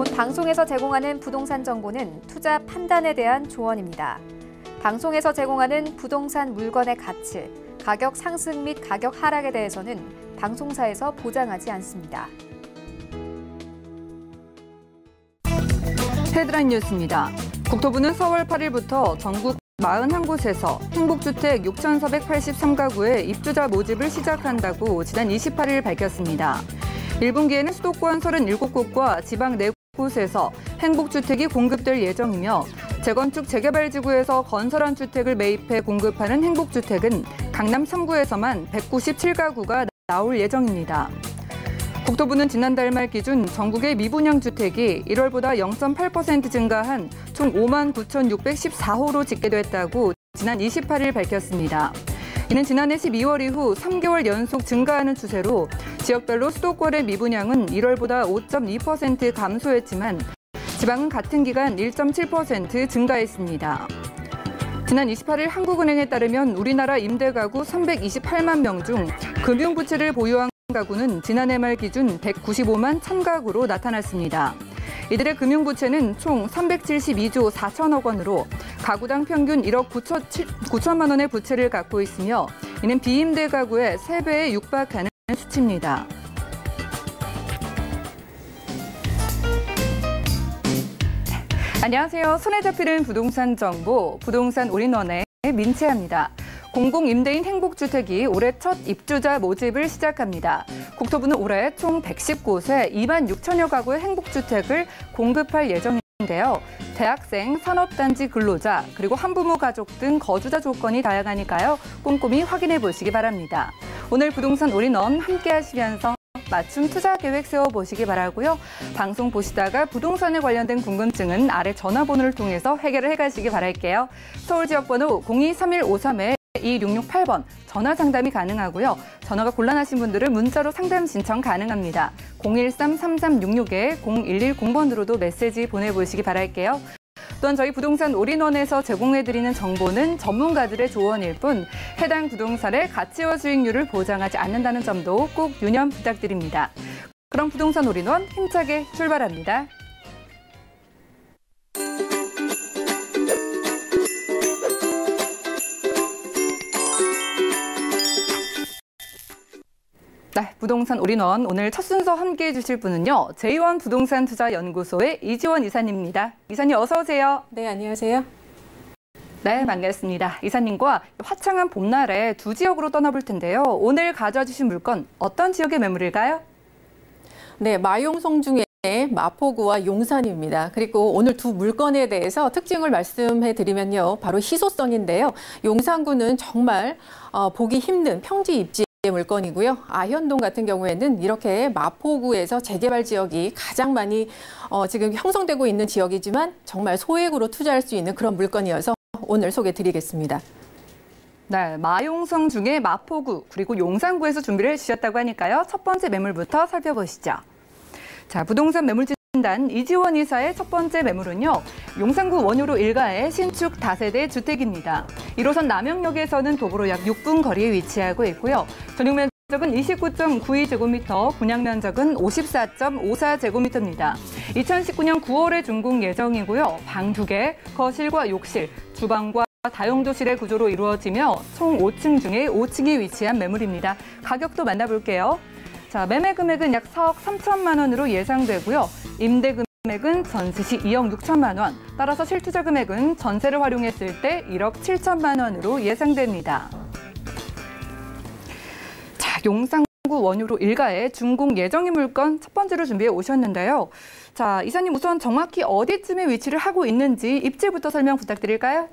본 방송에서 제공하는 부동산 정보는 투자 판단에 대한 조언입니다. 방송에서 제공하는 부동산 물건의 가치, 가격 상승 및 가격 하락에 대해서는 방송사에서 보장하지 않습니다. 헤드라인 뉴스입니다. 국토부는 4월 8일부터 전국 41곳에서 행복주택 6,483가구의 입주자 모집을 시작한다고 지난 28일 밝혔습니다. 1분기에는 수도권 37곳과 지방 4곳에서 행복주택이 공급될 예정이며 재건축 재개발지구에서 건설한 주택을 매입해 공급하는 행복주택은 강남 3구에서만 197가구가 나올 예정입니다. 국토부는 지난달 말 기준 전국의 미분양 주택이 1월보다 0.8% 증가한 총 59,614호로 집계됐다고 지난 28일 밝혔습니다. 이는 지난해 12월 이후 3개월 연속 증가하는 추세로 지역별로 수도권의 미분양은 1월보다 5.2% 감소했지만 지방은 같은 기간 1.7% 증가했습니다. 지난 28일 한국은행에 따르면 우리나라 임대가구 328만 명 중 금융부채를 보유한 가구는 지난해 말 기준 195만 1000가구로 나타났습니다. 이들의 금융부채는 총 372조 4천억 원으로 가구당 평균 1억 9천만 원의 부채를 갖고 있으며 이는 비임대 가구의 3배에 육박하는 수치입니다. 안녕하세요. 손에 잡히는 부동산 정보, 부동산 올인원의 민채합니다. 공공임대인 행복주택이 올해 첫 입주자 모집을 시작합니다. 국토부는 올해 총 110곳에 2만 6천여 가구의 행복주택을 공급할 예정인데요. 대학생, 산업단지 근로자, 그리고 한부모 가족 등 거주자 조건이 다양하니까요. 꼼꼼히 확인해 보시기 바랍니다. 오늘 부동산 올인원 함께 하시면서 맞춤 투자 계획 세워보시기 바라고요. 방송 보시다가 부동산에 관련된 궁금증은 아래 전화번호를 통해서 해결을 해가시기 바랄게요. 서울 지역번호 023153-2668번 전화 상담이 가능하고요. 전화가 곤란하신 분들은 문자로 상담 신청 가능합니다. 013-3366-0110번으로도 메시지 보내보시기 바랄게요. 또한 저희 부동산 올인원에서 제공해드리는 정보는 전문가들의 조언일 뿐 해당 부동산의 가치와 수익률을 보장하지 않는다는 점도 꼭 유념 부탁드립니다. 그럼 부동산 올인원 힘차게 출발합니다. 네, 부동산 올인원 오늘 첫 순서 함께해 주실 분은요. 제이원 부동산 투자 연구소의 이지원 이사님입니다. 이사님 어서 오세요. 네, 안녕하세요. 네, 반갑습니다. 이사님과 화창한 봄날에 두 지역으로 떠나볼 텐데요. 오늘 가져와 주신 물건 어떤 지역의 매물일까요? 네, 마용성 중에 마포구와 용산입니다. 그리고 오늘 두 물건에 대해서 특징을 말씀해 드리면요. 바로 희소성인데요. 용산구는 정말 보기 힘든 평지 입지 물건이고요. 아현동 같은 경우에는 이렇게 마포구에서 재개발 지역이 가장 많이 지금 형성되고 있는 지역이지만 정말 소액으로 투자할 수 있는 그런 물건이어서 오늘 소개해 드리겠습니다. 네, 마용성 중에 마포구 그리고 용산구에서 준비를 해주셨다고 하니까요. 첫 번째 매물부터 살펴보시죠. 자, 부동산 매물 진단 이지원 이사의 첫 번째 매물은요. 용산구 원효로 일가의 신축 다세대 주택입니다. 1호선 남영역에서는 도보로 약 6분 거리에 위치하고 있고요. 전용 면적은 29.92제곱미터, 분양 면적은 54.54제곱미터입니다. 2019년 9월에 준공 예정이고요. 방 2개, 거실과 욕실, 주방과 다용도실의 구조로 이루어지며 총 5층 중에 5층에 위치한 매물입니다. 가격도 만나볼게요. 자, 매매 금액은 약 4억 3천만 원으로 예상되고요. 임대 금액은 전세 시 2억 6천만 원, 따라서 실투자 금액은 전세를 활용했을 때 1억 7천만 원으로 예상됩니다. 자, 용산구 원효로 일가의 준공 예정인 물건 첫 번째로 준비해 오셨는데요. 자, 이사님 우선 정확히 어디쯤에 위치를 하고 있는지 입지부터 설명 부탁드릴까요?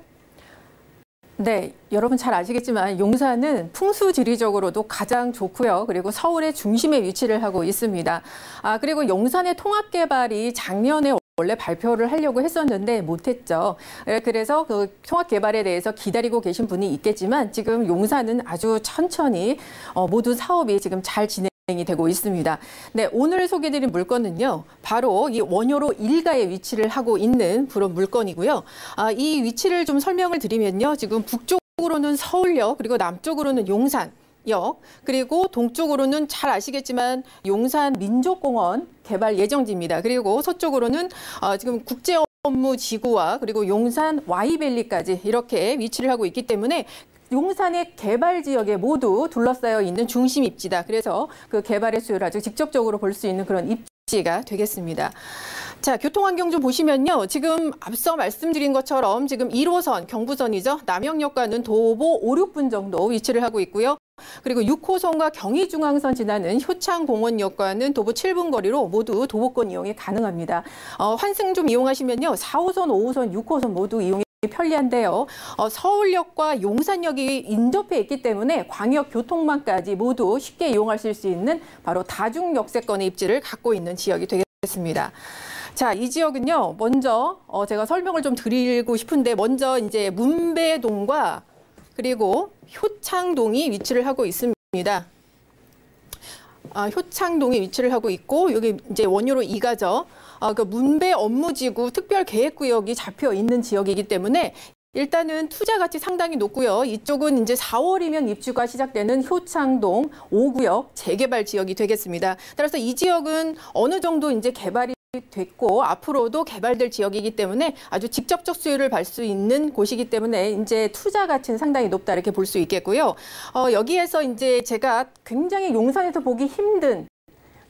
네, 여러분 잘 아시겠지만 용산은 풍수지리적으로도 가장 좋고요. 그리고 서울의 중심에 위치를 하고 있습니다. 그리고 용산의 통합개발이 작년에 원래 발표를 하려고 했었는데 못했죠. 그래서 그 통합개발에 대해서 기다리고 계신 분이 있겠지만 지금 용산은 아주 천천히 모든 사업이 지금 잘 진행이 되고 있습니다. 네, 오늘 소개드린 물건은요. 바로 이 원효로 일가에 위치를 하고 있는 그런 물건이고요. 이 위치를 좀 설명을 드리면요. 지금 북쪽으로는 서울역 그리고 남쪽으로는 용산, 역, 그리고 동쪽으로는 잘 아시겠지만 용산 민족공원 개발 예정지입니다. 그리고 서쪽으로는 지금 국제업무지구와 그리고 용산 Y밸리까지 이렇게 위치를 하고 있기 때문에 용산의 개발 지역에 모두 둘러싸여 있는 중심 입지다. 그래서 그 개발의 수요를 아주 직접적으로 볼 수 있는 그런 입지가 되겠습니다. 자, 교통환경 좀 보시면요. 지금 앞서 말씀드린 것처럼 지금 1호선 경부선이죠. 남영역과는 도보 5, 6분 정도 위치를 하고 있고요. 그리고 6호선과 경의중앙선 지나는 효창공원역과는 도보 7분 거리로 모두 도보권 이용이 가능합니다. 환승 좀 이용하시면요. 4호선, 5호선, 6호선 모두 이용이 편리한데요. 서울역과 용산역이 인접해 있기 때문에 광역교통망까지 모두 쉽게 이용하실 수 있는 바로 다중역세권의 입지를 갖고 있는 지역이 되겠습니다. 자, 이 지역은요. 먼저 제가 설명을 좀 드리고 싶은데 먼저 이제 문배동과 그리고 효창동이 위치를 하고 있습니다. 효창동이 위치를 하고 있고 여기 이제 원효로 2가죠. 그 문배 업무지구 특별계획구역이 잡혀 있는 지역이기 때문에 일단은 투자 가치 상당히 높고요. 이쪽은 이제 4월이면 입주가 시작되는 효창동 5구역 재개발 지역이 되겠습니다. 따라서 이 지역은 어느 정도 이제 개발이 됐고 앞으로도 개발될 지역이기 때문에 아주 직접적 수요를 받을 수 있는 곳이기 때문에 이제 투자 가치는 상당히 높다 이렇게 볼 수 있겠고요. 여기에서 이제 제가 굉장히 용산에서 보기 힘든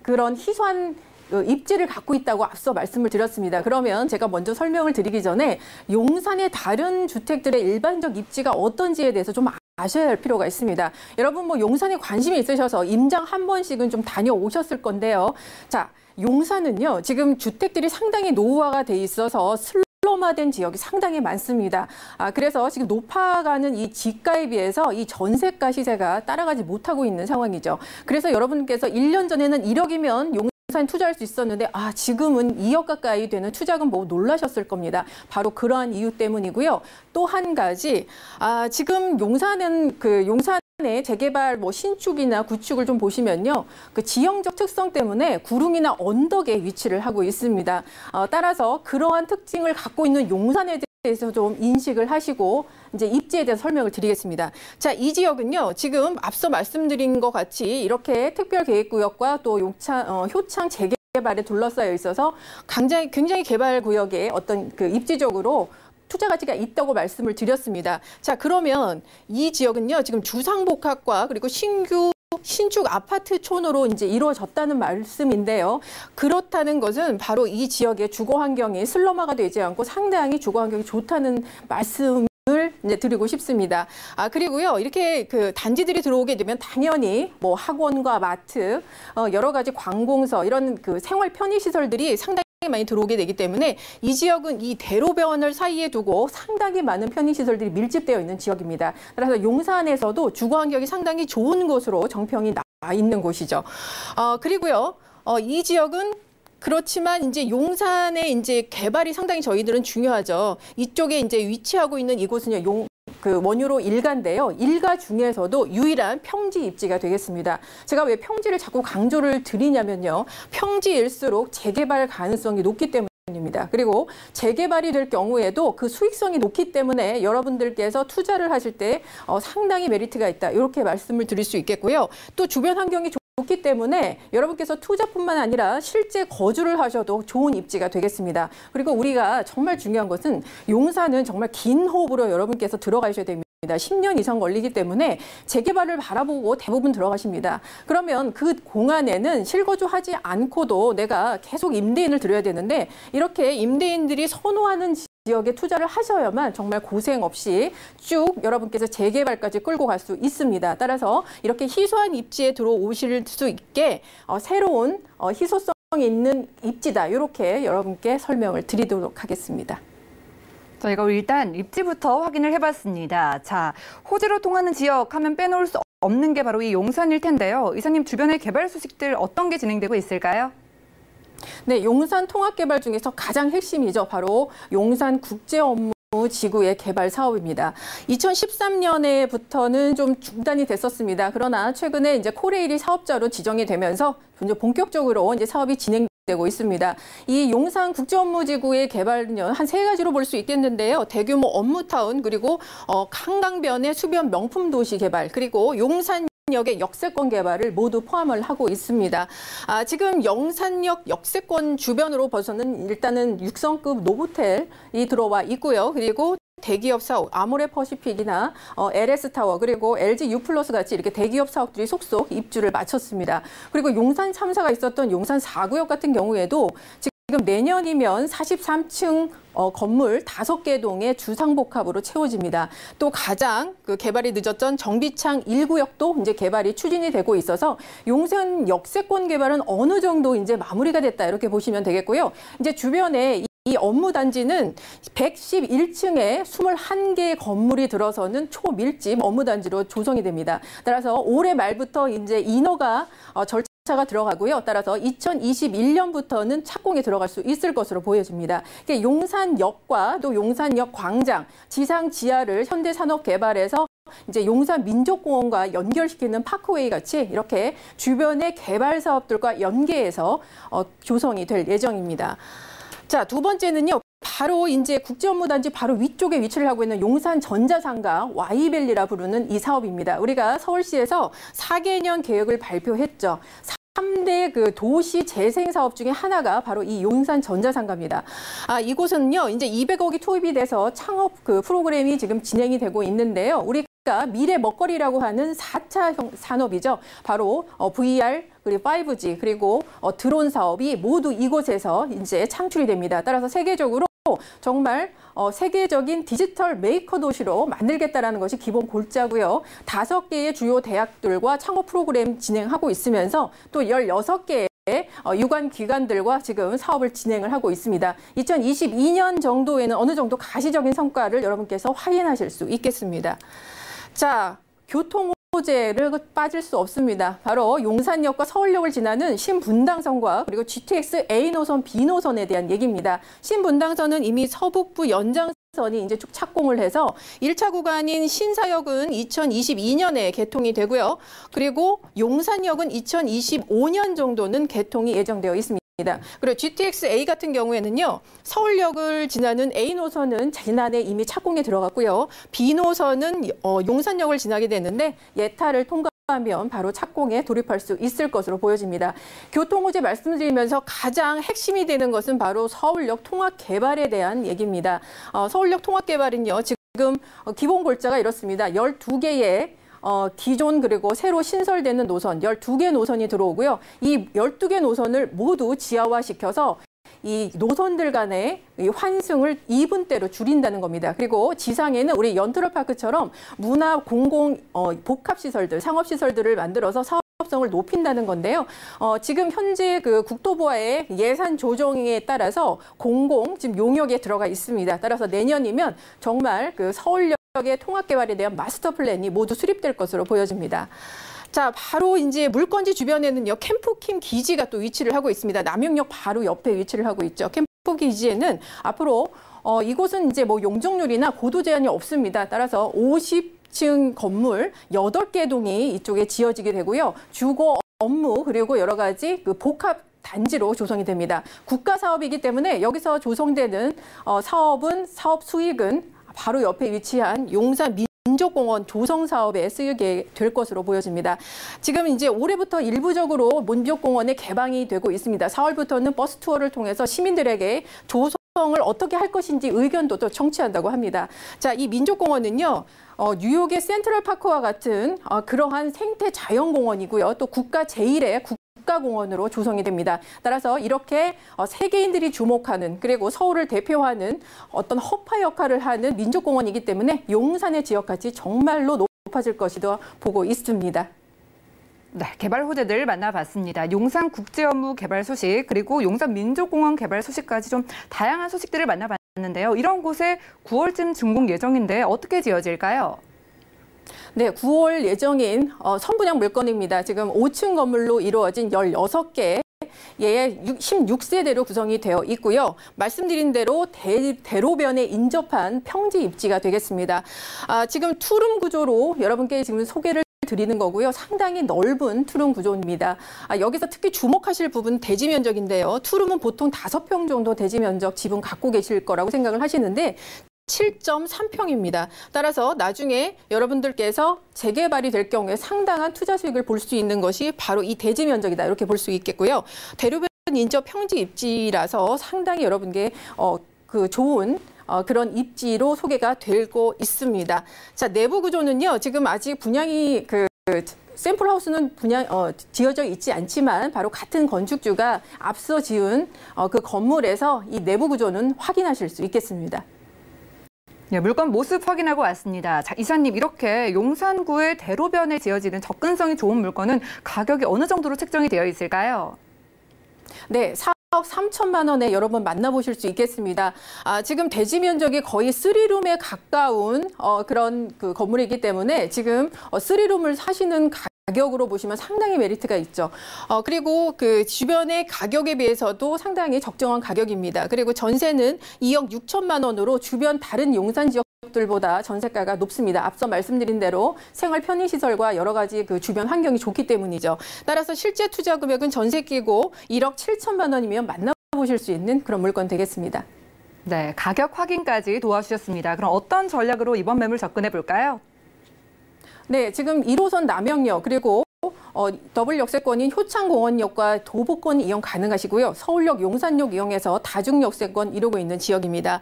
그런 희소한 입지를 갖고 있다고 앞서 말씀을 드렸습니다. 그러면 제가 먼저 설명을 드리기 전에 용산의 다른 주택들의 일반적 입지가 어떤지에 대해서 좀 아셔야 할 필요가 있습니다. 여러분 뭐 용산에 관심이 있으셔서 임장 한 번씩은 좀 다녀오셨을 건데요. 자, 용산은요, 지금 주택들이 상당히 노후화가 돼 있어서 슬럼화된 지역이 상당히 많습니다. 그래서 지금 높아가는 이 지가에 비해서 이 전세가 시세가 따라가지 못하고 있는 상황이죠. 그래서 여러분께서 1년 전에는 1억이면 용산 투자할 수 있었는데 지금은 2억 가까이 되는 투자금 보고 놀라셨을 겁니다. 바로 그러한 이유 때문이고요. 또 한 가지 지금 용산의 재개발 신축이나 구축을 좀 보시면요. 그 지형적 특성 때문에 구릉이나 언덕에 위치를 하고 있습니다. 따라서 그러한 특징을 갖고 있는 용산에 대해서 좀 인식을 하시고 이제 입지에 대해서 설명을 드리겠습니다. 자, 이 지역은요. 지금 앞서 말씀드린 것 같이 이렇게 특별계획구역과 또 효창 재개발에 둘러싸여 있어서 굉장히 개발 구역에 어떤 그 입지적으로 투자 가치가 있다고 말씀을 드렸습니다. 자, 그러면 이 지역은요, 지금 주상복합과 그리고 신축 아파트촌으로 이제 이루어졌다는 말씀인데요. 그렇다는 것은 바로 이 지역의 주거 환경이 슬럼화가 되지 않고 상당히 주거 환경이 좋다는 말씀을 이제 드리고 싶습니다. 그리고요, 이렇게 그 단지들이 들어오게 되면 당연히 뭐 학원과 마트, 여러 가지 관공서 이런 그 생활 편의 시설들이 상당히 많이 들어오게 되기 때문에 이 지역은 이 대로변을 사이에 두고 상당히 많은 편의시설들이 밀집되어 있는 지역입니다. 따라서 용산에서도 주거 환경이 상당히 좋은 곳으로 정평이 나 있는 곳이죠. 그리고요, 이 지역은 그렇지만 이제 용산의 이제 개발이 상당히 저희들은 중요하죠. 이쪽에 이제 위치하고 있는 이곳은요, 그 원효로 1가인데요. 1가 중에서도 유일한 평지 입지가 되겠습니다. 제가 왜 평지를 자꾸 강조를 드리냐면요. 평지일수록 재개발 가능성이 높기 때문입니다. 그리고 재개발이 될 경우에도 그 수익성이 높기 때문에 여러분들께서 투자를 하실 때 상당히 메리트가 있다. 이렇게 말씀을 드릴 수 있겠고요. 또 주변 환경이 좋기 때문에 여러분께서 투자뿐만 아니라 실제 거주를 하셔도 좋은 입지가 되겠습니다. 그리고 우리가 정말 중요한 것은 용산은 정말 긴 호흡으로 여러분께서 들어가셔야 됩니다. 10년 이상 걸리기 때문에 재개발을 바라보고 대부분 들어가십니다. 그러면 그 공간에는 실거주하지 않고도 내가 계속 임대인을 들여야 되는데 이렇게 임대인들이 선호하는 지역에 투자를 하셔야만 정말 고생 없이 쭉 여러분께서 재개발까지 끌고 갈 수 있습니다. 따라서 이렇게 희소한 입지에 들어오실 수 있게 새로운 희소성 있는 입지다. 이렇게 여러분께 설명을 드리도록 하겠습니다. 저희가 일단 입지부터 확인을 해봤습니다. 자, 호재로 통하는 지역 하면 빼놓을 수 없는 게 바로 이 용산일 텐데요. 이사님 주변의 개발 소식들 어떤 게 진행되고 있을까요? 네, 용산 통합개발 중에서 가장 핵심이죠. 바로 용산 국제업무지구의 개발 사업입니다. 2013년에부터는 좀 중단이 됐었습니다. 그러나 최근에 이제 코레일이 사업자로 지정이 되면서 본격적으로 이제 사업이 진행되고 있습니다. 이 용산 국제업무지구의 개발은요, 한 3가지로 볼 수 있겠는데요. 대규모 업무타운, 그리고 한강변의 수변 명품 도시 개발, 그리고 용산 역의 역세권 개발을 모두 포함을 하고 있습니다. 지금 영산역 역세권 주변으로 봐서는 일단은 6성급 노보텔이 들어와 있고요. 그리고 대기업 사업, 아모레퍼시픽이나 LS타워 그리고 LG U+ 같이 이렇게 대기업 사업들이 속속 입주를 마쳤습니다. 그리고 용산 참사가 있었던 용산 4구역 같은 경우에도 지금 내년이면 43층 건물 5개 동의 주상복합으로 채워집니다. 또 가장 개발이 늦었던 정비창 1구역도 이제 개발이 추진이 되고 있어서 용산 역세권 개발은 어느 정도 이제 마무리가 됐다 이렇게 보시면 되겠고요. 이제 주변에 이 업무단지는 111층에 21개의 건물이 들어서는 초밀집 업무단지로 조성이 됩니다. 따라서 올해 말부터 이제 인허가 절차가 들어가고요. 따라서 2021년부터는 착공에 들어갈 수 있을 것으로 보여집니다. 용산역과 또 용산역 광장, 지상 지하를 현대산업개발에서 이제 용산 민족공원과 연결시키는 파크웨이 같이 이렇게 주변의 개발 사업들과 연계해서 조성이 될 예정입니다. 자, 두 번째는요. 바로 이제 국제업무단지 바로 위쪽에 위치를 하고 있는 용산 전자상가 Y밸리라 부르는 이 사업입니다. 우리가 서울시에서 4개년 계획을 발표했죠. 3대 도시 재생 사업 중에 하나가 바로 이 용산 전자상가입니다. 이곳은요, 이제 200억이 투입이 돼서 창업 프로그램이 지금 진행이 되고 있는데요. 우리가 미래 먹거리라고 하는 4차 산업이죠. 바로 VR 그리고 5G 그리고 드론 사업이 모두 이곳에서 이제 창출이 됩니다. 따라서 세계적으로 정말 세계적인 디지털 메이커 도시로 만들겠다라는 것이 기본 골자고요. 5개의 주요 대학들과 창업 프로그램 진행하고 있으면서 또 16개의 유관 기관들과 지금 사업을 진행을 하고 있습니다. 2022년 정도에는 어느 정도 가시적인 성과를 여러분께서 확인하실 수 있겠습니다. 자, 교통 호재를 빠질 수 없습니다. 바로 용산역과 서울역을 지나는 신분당선과 그리고 GTX A 노선, B 노선에 대한 얘기입니다. 신분당선은 이미 서북부 연장선이 이제 쭉 착공을 해서 1차 구간인 신사역은 2022년에 개통이 되고요. 그리고 용산역은 2025년 정도는 개통이 예정되어 있습니다. 그리고 GTX A 같은 경우에는요, 서울역을 지나는 A 노선은 지난해 이미 착공에 들어갔고요. B 노선은 용산역을 지나게 되는데 예타를 통과하면 바로 착공에 돌입할 수 있을 것으로 보여집니다. 교통 호재 말씀드리면서 가장 핵심이 되는 것은 바로 서울역 통합 개발에 대한 얘기입니다. 서울역 통합 개발은요, 지금 기본 골자가 이렇습니다. 12개의 기존 그리고 새로 신설되는 노선 12개 노선이 들어오고요. 이 12개 노선을 모두 지하화시켜서 이 노선들 간의 이 환승을 2분대로 줄인다는 겁니다. 그리고 지상에는 우리 연트럴파크처럼 문화, 공공, 복합시설들, 상업시설들을 만들어서 사업성을 높인다는 건데요. 지금 현재 국토부와의 예산 조정에 따라서 지금 용역에 들어가 있습니다. 따라서 내년이면 정말 서울역의 통합 개발에 대한 마스터 플랜이 모두 수립될 것으로 보여집니다. 자, 바로 이제 물건지 주변에는요, 캠프킴 기지가 또 위치를 하고 있습니다. 남영역 바로 옆에 위치를 하고 있죠. 캠프 기지에는 앞으로 이곳은 이제 용적률이나 고도 제한이 없습니다. 따라서 50층 건물 8개 동이 이쪽에 지어지게 되고요. 주거, 업무 그리고 여러 가지 복합 단지로 조성이 됩니다. 국가 사업이기 때문에 여기서 조성되는 사업 수익은 바로 옆에 위치한 용산 민족공원 조성 사업에 쓰이게 될 것으로 보여집니다. 지금 이제 올해부터 일부적으로 민족공원에 개방이 되고 있습니다. 4월부터는 버스 투어를 통해서 시민들에게 조성을 어떻게 할 것인지 의견도 또 청취한다고 합니다. 자, 이 민족공원은요, 뉴욕의 센트럴파크와 같은 그러한 생태 자연공원이고요. 또 국가 제1의 국가공원으로 조성이 됩니다. 따라서 이렇게 세계인들이 주목하는 그리고 서울을 대표하는 어떤 허파 역할을 하는 민족공원이기 때문에 용산의 지역가치 정말로 높아질 것이다 보고 있습니다. 네, 개발 호재들 만나봤습니다. 용산 국제업무 개발 소식 그리고 용산 민족공원 개발 소식까지 좀 다양한 소식들을 만나봤는데요. 이런 곳에 9월쯤 준공 예정인데 어떻게 지어질까요? 네, 9월 예정인 선분양 물건입니다. 지금 5층 건물로 이루어진 16개 의 16세대로 구성이 되어 있고요. 말씀드린 대로 대로변에 인접한 평지 입지가 되겠습니다. 지금 투룸 구조로 여러분께 지금 소개를 드리는 거고요. 상당히 넓은 투룸 구조입니다. 여기서 특히 주목하실 부분 대지 면적인데요. 투룸은 보통 5평 정도 대지 면적 지분 갖고 계실 거라고 생각을 하시는데 7.3평입니다. 따라서 나중에 여러분들께서 재개발이 될 경우에 상당한 투자 수익을 볼 수 있는 것이 바로 이 대지 면적이다. 이렇게 볼 수 있겠고요. 대로변 인접 평지 입지라서 상당히 여러분께 좋은 그런 입지로 소개가 되고 있습니다. 자, 내부 구조는요. 지금 아직 분양이 샘플 하우스는 지어져 있지 않지만 바로 같은 건축주가 앞서 지은 그 건물에서 이 내부 구조는 확인하실 수 있겠습니다. 네, 물건 모습 확인하고 왔습니다. 자, 이사님, 이렇게 용산구의 대로변에 지어지는 접근성이 좋은 물건은 가격이 어느 정도로 책정이 되어 있을까요? 네, 4억 3천만 원에 여러분 만나보실 수 있겠습니다. 지금 대지 면적이 거의 3룸에 가까운 그런 건물이기 때문에 지금 3룸을 사시는 가격으로 보시면 상당히 메리트가 있죠. 그리고 그 주변의 가격에 비해서도 상당히 적정한 가격입니다. 그리고 전세는 2억 6천만 원으로 주변 다른 용산 지역들보다 전세가가 높습니다. 앞서 말씀드린 대로 생활 편의시설과 여러 가지 그 주변 환경이 좋기 때문이죠. 따라서 실제 투자 금액은 전세 끼고 1억 7천만 원이면 만나보실 수 있는 그런 물건 되겠습니다. 네, 가격 확인까지 도와주셨습니다. 그럼 어떤 전략으로 이번 매물 접근해 볼까요? 네, 지금 1호선 남영역 그리고 더블 역세권인 효창공원역과 도보권 이용 가능하시고요. 서울역 용산역 이용해서 다중역세권 이루고 있는 지역입니다.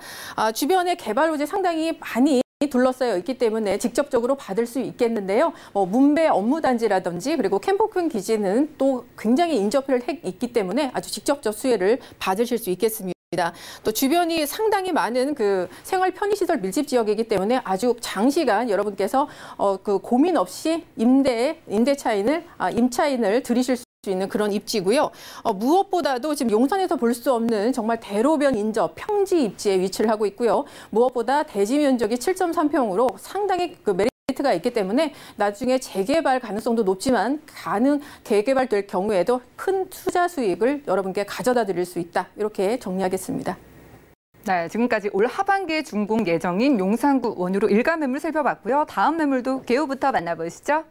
주변에 개발 호재 상당히 많이 둘러싸여 있기 때문에 직접적으로 받을 수 있겠는데요. 문배 업무단지라든지 그리고 캠퍼큰 기지는 또 굉장히 인접해 있기 때문에 아주 직접적 수혜를 받으실 수 있겠습니다. 또 주변이 상당히 많은 그 생활 편의시설 밀집 지역이기 때문에 아주 장시간 여러분께서 고민 없이 임차인을 들이실 수 있는 그런 입지고요. 무엇보다도 지금 용산에서 볼 수 없는 정말 대로변 인접 평지 입지에 위치를 하고 있고요. 무엇보다 대지 면적이 7.3평으로 상당히 메리트가 있기 때문에 나중에 재개발 가능성도 높지만 재개발될 경우에도 큰 투자 수익을 여러분께 가져다 드릴 수 있다. 이렇게 정리하겠습니다. 네, 지금까지 올 하반기에 준공 예정인 용산구 원유로 일가 매물 살펴봤고요. 다음 매물도 개요부터 만나보시죠.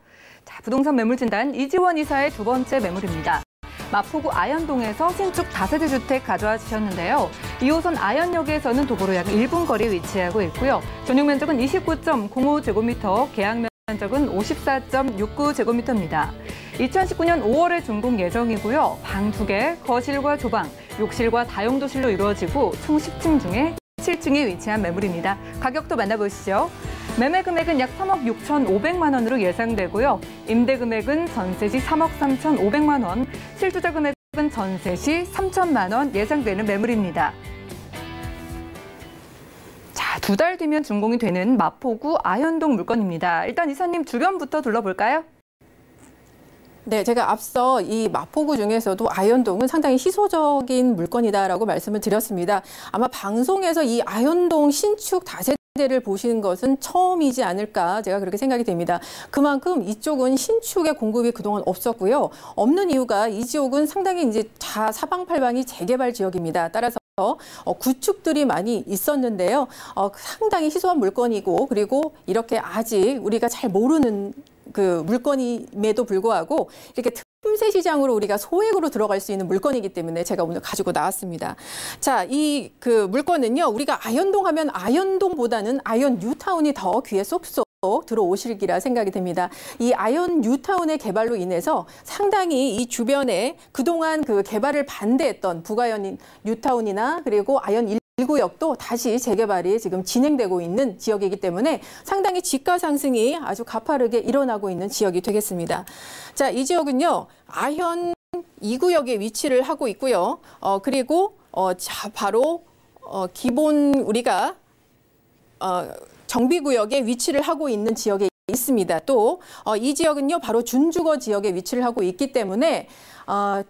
자, 부동산 매물 진단 이지원 이사의 두 번째 매물입니다. 마포구 아현동에서 신축 다세대 주택 가져와 주셨는데요. 2호선 아현역에서는 도보로 약 1분 거리에 위치하고 있고요. 전용 면적은 29.05제곱미터, 계약 면적은 54.69제곱미터입니다. 2019년 5월에 준공 예정이고요. 방 2개, 거실과 주방, 욕실과 다용도실로 이루어지고 총 10층 중에 7층에 위치한 매물입니다. 가격도 만나보시죠. 매매 금액은 약 3억 6,500만 원으로 예상되고요. 임대 금액은 전세 시 3억 3,500만 원, 실투자 금액은 전세 시 3천만 원 예상되는 매물입니다. 자, 2달 뒤면 준공이 되는 마포구 아현동 물건입니다. 일단 이사님 주변부터 둘러볼까요? 네, 제가 앞서 이 마포구 중에서도 아현동은 상당히 희소적인 물건이다라고 말씀을 드렸습니다. 아마 방송에서 이 아현동 신축 다세대를 보시는 것은 처음이지 않을까 제가 그렇게 생각이 됩니다. 그만큼 이쪽은 신축의 공급이 그동안 없었고요. 없는 이유가 이 지역은 상당히 이제 사방팔방이 재개발 지역입니다. 따라서 구축들이 많이 있었는데요. 상당히 희소한 물건이고 그리고 이렇게 아직 우리가 잘 모르는 그 물건임에도 불구하고 이렇게 틈새 시장으로 우리가 소액으로 들어갈 수 있는 물건이기 때문에 제가 오늘 가지고 나왔습니다. 자, 이 물건은요. 우리가 아현동 하면 아현동보다는 아현 뉴타운이 더 귀에 쏙쏙 들어오실기라 생각이 됩니다. 이 아현 뉴타운의 개발로 인해서 상당히 이 주변에 그동안 그 개발을 반대했던 북아현 뉴타운이나 그리고 아현 1구역도 다시 재개발이 지금 진행되고 있는 지역이기 때문에 상당히 지가 상승이 아주 가파르게 일어나고 있는 지역이 되겠습니다. 자, 이 지역은요. 아현 2구역에 위치를 하고 있고요. 그리고 바로 기본 우리가 정비구역에 위치를 하고 있는 지역에 있습니다. 또 이 지역은요. 바로 준주거 지역에 위치를 하고 있기 때문에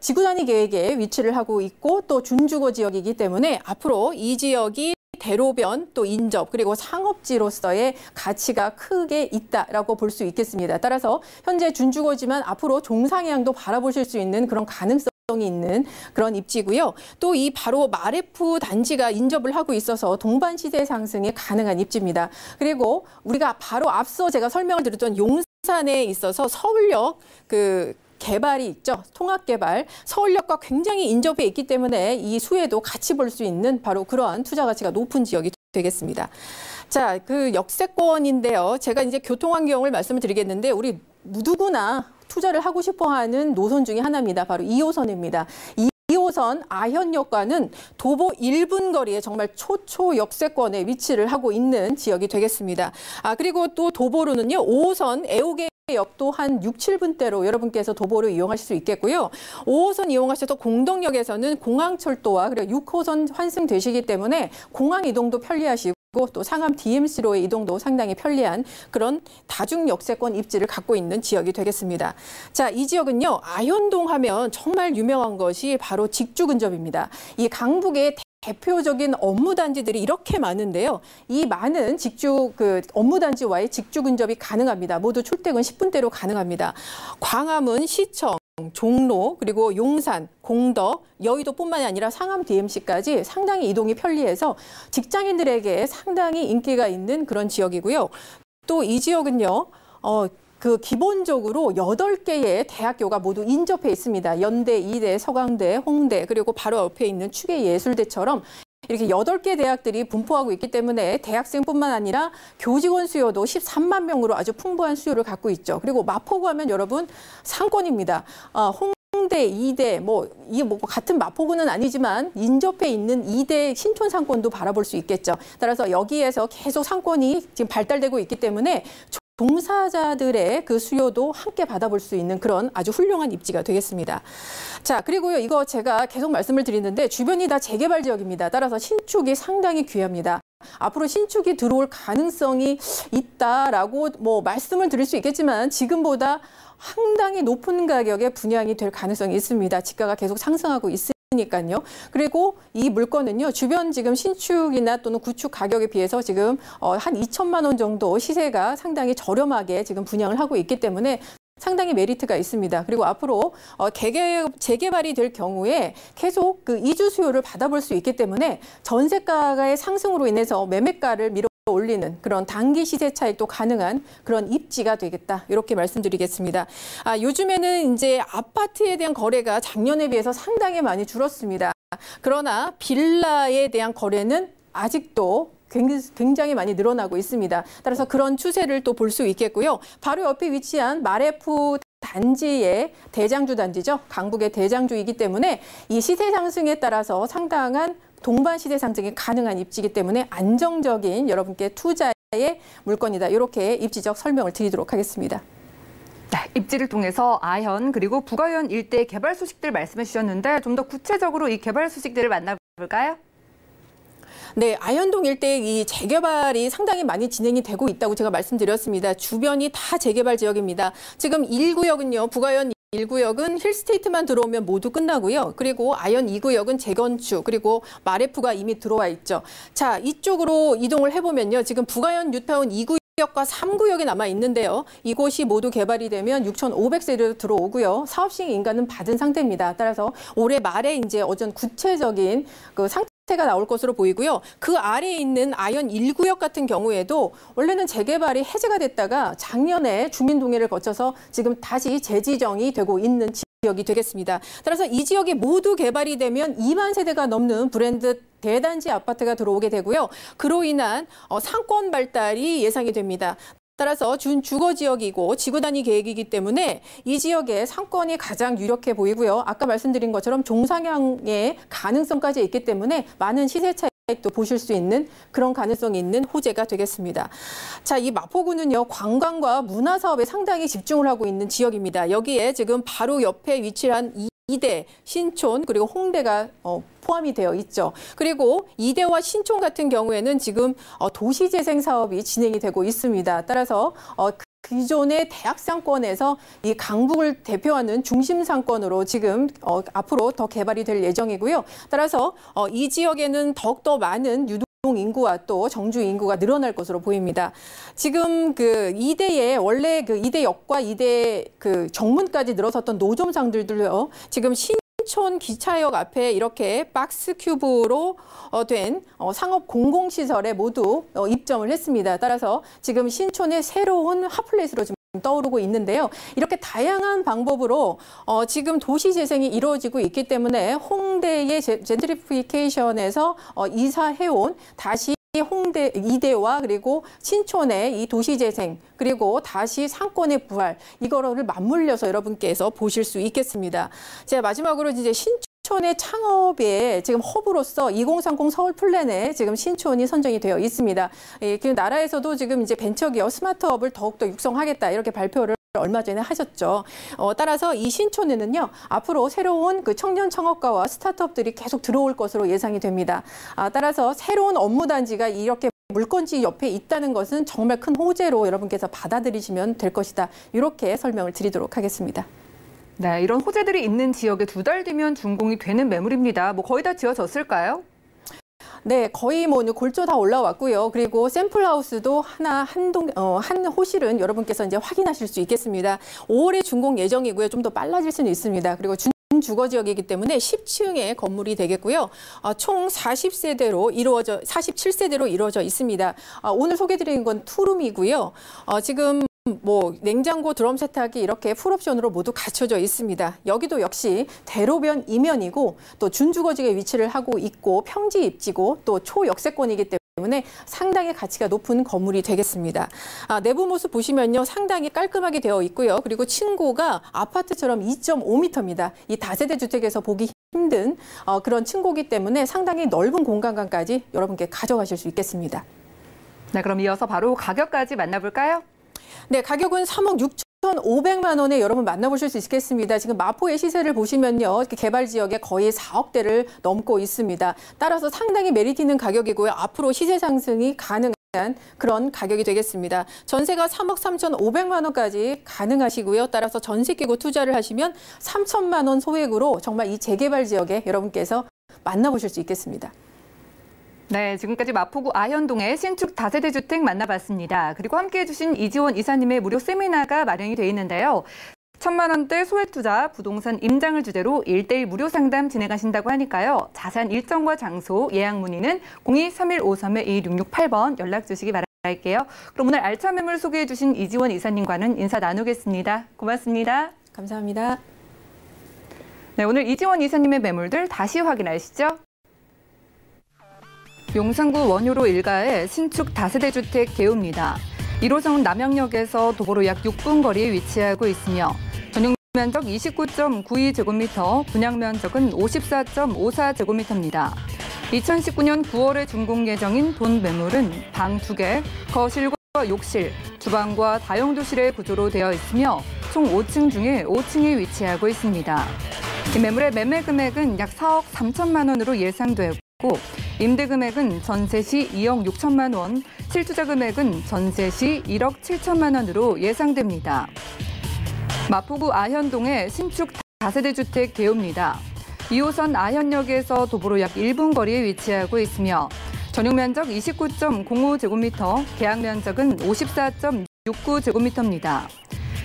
지구단위 계획에 위치를 하고 있고 또 준주거 지역이기 때문에 앞으로 이 지역이 대로변 또 인접 그리고 상업지로서의 가치가 크게 있다라고 볼 수 있겠습니다. 따라서 현재 준주거지만 앞으로 종상향도 바라보실 수 있는 그런 가능성이 있는 그런 입지고요. 또 이 바로 마레프 단지가 인접을 하고 있어서 동반 시세 상승이 가능한 입지입니다. 그리고 우리가 바로 앞서 제가 설명을 드렸던 용산에 있어서 서울역 개발이 있죠. 통합개발. 서울역과 굉장히 인접해 있기 때문에 이 수혜도 같이 볼 수 있는 바로 그러한 투자 가치가 높은 지역이 되겠습니다. 자, 그 역세권인데요. 제가 이제 교통환경을 말씀을 드리겠는데 우리 누구나 투자를 하고 싶어하는 노선 중에 하나입니다. 바로 2호선입니다. 2호선 아현역과는 도보 1분 거리에 정말 초초 역세권에 위치를 하고 있는 지역이 되겠습니다. 그리고 또 도보로는요. 5호선 애호개 역도 한 6, 7분대로 여러분께서 도보를 이용하실 수 있겠고요. 5호선 이용하셔서 공덕역에서는 공항철도와 그리고 6호선 환승되시기 때문에 공항 이동도 편리하시고 또 상암 DMC로의 이동도 상당히 편리한 그런 다중 역세권 입지를 갖고 있는 지역이 되겠습니다. 자, 이 지역은요. 아현동 하면 정말 유명한 것이 바로 직주 근접입니다. 이 강북의 대표적인 업무단지들이 이렇게 많은데요. 이 많은 업무단지와의 직주 근접이 가능합니다. 모두 출퇴근 10분대로 가능합니다. 광화문, 시청, 종로, 그리고 용산, 공덕, 여의도뿐만이 아니라 상암 DMC까지 상당히 이동이 편리해서 직장인들에게 상당히 인기가 있는 그런 지역이고요. 또 이 지역은요. 기본적으로 8개의 대학교가 모두 인접해 있습니다. 연대, 이대, 서강대, 홍대, 그리고 바로 옆에 있는 추계예술대처럼 이렇게 8개 대학들이 분포하고 있기 때문에 대학생뿐만 아니라 교직원 수요도 13만 명으로 아주 풍부한 수요를 갖고 있죠. 그리고 마포구 하면 여러분 상권입니다. 홍대, 이대, 같은 마포구는 아니지만 인접해 있는 이대 신촌 상권도 바라볼 수 있겠죠. 따라서 여기에서 계속 상권이 지금 발달되고 있기 때문에 종사자들의 그 수요도 함께 받아볼 수 있는 그런 아주 훌륭한 입지가 되겠습니다. 자, 그리고요, 이거 제가 계속 말씀을 드리는데 주변이 다 재개발 지역입니다. 따라서 신축이 상당히 귀합니다. 앞으로 신축이 들어올 가능성이 있다라고 말씀을 드릴 수 있겠지만 지금보다 상당히 높은 가격에 분양이 될 가능성이 있습니다. 지가가 계속 상승하고 있으니까요. 그리고 이 물건은요, 주변 지금 신축이나 또는 구축 가격에 비해서 지금 한 2천만 원 정도 시세가 상당히 저렴하게 지금 분양을 하고 있기 때문에 상당히 메리트가 있습니다. 그리고 앞으로 재개발이 될 경우에 계속 그 이주 수요를 받아볼 수 있기 때문에 전세가의 상승으로 인해서 매매가를 밀어 올리는 그런 단기 시세 차익도 가능한 그런 입지가 되겠다. 이렇게 말씀드리겠습니다. 요즘에는 이제 아파트에 대한 거래가 작년에 비해서 상당히 많이 줄었습니다. 그러나 빌라에 대한 거래는 아직도 굉장히 많이 늘어나고 있습니다. 따라서 그런 추세를 또 볼 수 있겠고요. 바로 옆에 위치한 마레프 단지의 대장주 단지죠. 강북의 대장주이기 때문에 이 시세 상승에 따라서 상당한 동반 시세 상승이 가능한 입지이기 때문에 안정적인 여러분께 투자의 물건이다. 이렇게 입지적 설명을 드리도록 하겠습니다. 네, 입지를 통해서 아현 그리고 북아현 일대 개발 소식들 말씀해 주셨는데 좀 더 구체적으로 이 개발 소식들을 만나볼까요? 네, 아현동 일대의 이 재개발이 상당히 많이 진행이 되고 있다고 제가 말씀드렸습니다. 주변이 다 재개발 지역입니다. 지금 1구역은요, 북아현 1구역은 힐스테이트만 들어오면 모두 끝나고요. 그리고 아현 2구역은 재건축, 그리고 마레프가 이미 들어와 있죠. 자, 이쪽으로 이동을 해보면요. 지금 북아현 뉴타운 2구역과 3구역이 남아 있는데요. 이곳이 모두 개발이 되면 6,500세대로 들어오고요. 사업 시행 인가는 받은 상태입니다. 따라서 올해 말에 이제 어떤 구체적인 그 상태가 나올 것으로 보이고요. 그 아래에 있는 아현 1구역 같은 경우에도 원래는 재개발이 해제가 됐다가 작년에 주민동의를 거쳐서 지금 다시 재지정이 되고 있는 지역이 되겠습니다. 따라서 이 지역이 모두 개발이 되면 2만 세대가 넘는 브랜드 대단지 아파트가 들어오게 되고요. 그로 인한 상권 발달이 예상이 됩니다. 따라서 주거 지역이고 지구 단위 계획이기 때문에 이 지역의 상권이 가장 유력해 보이고요. 아까 말씀드린 것처럼 종상향의 가능성까지 있기 때문에 많은 시세 차익도 보실 수 있는 그런 가능성이 있는 호재가 되겠습니다. 자, 이 마포구는요, 관광과 문화 사업에 상당히 집중을 하고 있는 지역입니다. 여기에 지금 바로 옆에 위치한 이대, 신촌, 그리고 홍대가 포함이 되어 있죠. 그리고 이대와 신촌 같은 경우에는 지금 도시재생 사업이 진행이 되고 있습니다. 따라서 기존의 대학 상권에서 이 강북을 대표하는 중심 상권으로 지금 앞으로 더 개발이 될 예정이고요. 따라서 이 지역에는 더욱더 많은 유동 인구와 또 정주 인구가 늘어날 것으로 보입니다. 지금 그 이대에 원래 그 이대역과 이대 그 정문까지 늘어섰던 노점상들도요. 지금 신촌 기차역 앞에 이렇게 박스 큐브로 된 상업 공공시설에 모두 입점을 했습니다. 따라서 지금 신촌의 새로운 핫플레이스로 지금 떠오르고 있는데요. 이렇게 다양한 방법으로 지금 도시 재생이 이루어지고 있기 때문에 홍대의 젠트리피케이션에서 이사해온 다시 홍대, 이대와 그리고 신촌의 이 도시재생 그리고 다시 상권의 부활 이거를 맞물려서 여러분께서 보실 수 있겠습니다. 제가 마지막으로 이제 신촌의 창업의 지금 허브로서 2030 서울 플랜에 지금 신촌이 선정이 되어 있습니다. 그 나라에서도 지금 이제 벤처기업 스마트업을 더욱더 육성하겠다 이렇게 발표를 얼마 전에 하셨죠. 따라서 이 신촌에는요 앞으로 새로운 그 청년 창업가와 스타트업들이 계속 들어올 것으로 예상이 됩니다. 따라서 새로운 업무 단지가 이렇게 물건지 옆에 있다는 것은 정말 큰 호재로 여러분께서 받아들이시면 될 것이다. 이렇게 설명을 드리도록 하겠습니다. 네, 이런 호재들이 있는 지역에 2달 뒤면 준공이 되는 매물입니다. 뭐 거의 다 지어졌을까요? 네, 거의 뭐 골조 다 올라왔고요. 그리고 샘플하우스도 한 호실은 여러분께서 이제 확인하실 수 있겠습니다. 5월에 준공 예정이고요. 좀 더 빨라질 수는 있습니다. 그리고 주거 지역이기 때문에 10층의 건물이 되겠고요. 총 47세대로 이루어져 있습니다. 오늘 소개드린 건 투룸이고요. 지금 뭐 냉장고, 드럼 세탁이 이렇게 풀옵션으로 모두 갖춰져 있습니다. 여기도 역시 대로변 이면이고 또 준주거지에 위치를 하고 있고 평지 입지고 또 초역세권이기 때문에 상당히 가치가 높은 건물이 되겠습니다. 내부 모습 보시면요. 상당히 깔끔하게 되어 있고요. 그리고 층고가 아파트처럼 2.5m입니다. 이 다세대 주택에서 보기 힘든 그런 층고기 때문에 상당히 넓은 공간감까지 여러분께 가져가실 수 있겠습니다. 네, 그럼 이어서 바로 가격까지 만나볼까요? 네, 가격은 3억 6,500만 원에 여러분 만나보실 수 있겠습니다. 지금 마포의 시세를 보시면요. 개발 지역에 거의 4억대를 넘고 있습니다. 따라서 상당히 메리트 있는 가격이고요. 앞으로 시세 상승이 가능한 그런 가격이 되겠습니다. 전세가 3억 3,500만 원까지 가능하시고요. 따라서 전세 끼고 투자를 하시면 3천만 원 소액으로 정말 이 재개발 지역에 여러분께서 만나보실 수 있겠습니다. 네, 지금까지 마포구 아현동의 신축 다세대 주택 만나봤습니다. 그리고 함께해 주신 이지원 이사님의 무료 세미나가 마련이 돼 있는데요. 1,000만 원대 소액 투자 부동산 임장을 주제로 1:1 무료 상담 진행하신다고 하니까요. 자세한 일정과 장소, 예약 문의는 02-3153-2668번 연락 주시기 바랄게요. 그럼 오늘 알찬 매물 소개해 주신 이지원 이사님과는 인사 나누겠습니다. 고맙습니다. 감사합니다. 네, 오늘 이지원 이사님의 매물들 다시 확인하시죠. 용산구 원효로 일가의 신축 다세대 주택 개우입니다. 1호선 남양역에서 도보로 약 6분 거리에 위치하고 있으며 전용 면적 29.92제곱미터, 분양 면적은 54.54제곱미터입니다. 2019년 9월에 준공 예정인 본 매물은 방 2개, 거실과 욕실, 주방과 다용도실의 구조로 되어 있으며 총 5층 중에 5층에 위치하고 있습니다. 이 매물의 매매 금액은 약 4억 3천만 원으로 예상되고 임대 금액은 전세 시 2억 6천만 원, 실투자 금액은 전세 시 1억 7천만 원으로 예상됩니다. 마포구 아현동의 신축 다세대 주택 개우입니다. 2호선 아현역에서 도보로 약 1분 거리에 위치하고 있으며 전용 면적 29.05제곱미터, 계약 면적은 54.69제곱미터입니다.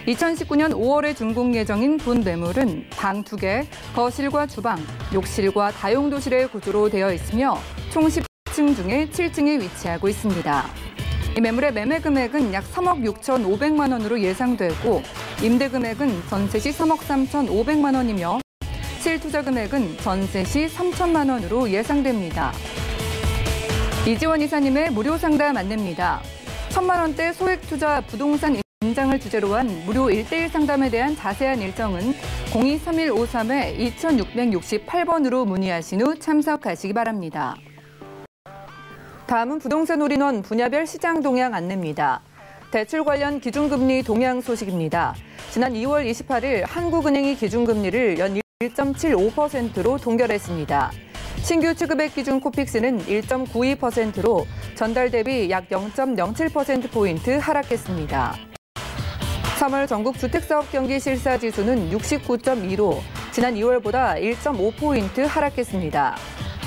2019년 5월에 준공 예정인 본 매물은 방 2개, 거실과 주방, 욕실과 다용도실의 구조로 되어 있으며 총 10층 중에 7층에 위치하고 있습니다. 이 매물의 매매 금액은 약 3억 6,500만 원으로 예상되고 임대 금액은 전세 시 3억 3,500만 원이며 실투자 금액은 전세 시 3천만 원으로 예상됩니다. 이지원 이사님의 무료 상담 안내입니다. 1,000만 원대 소액 투자 부동산 임장을 주제로 한 무료 1:1 상담에 대한 자세한 일정은 02-3153-2668번으로 문의하신 후 참석하시기 바랍니다. 다음은 부동산 올인원 분야별 시장 동향 안내입니다. 대출 관련 기준금리 동향 소식입니다. 지난 2월 28일 한국은행이 기준금리를 연 1.75%로 동결했습니다. 신규 취급액 기준 코픽스는 1.92%로 전달 대비 약 0.07%포인트 하락했습니다. 3월 전국 주택사업 경기 실사지수는 69.2로 지난 2월보다 1.5포인트 하락했습니다.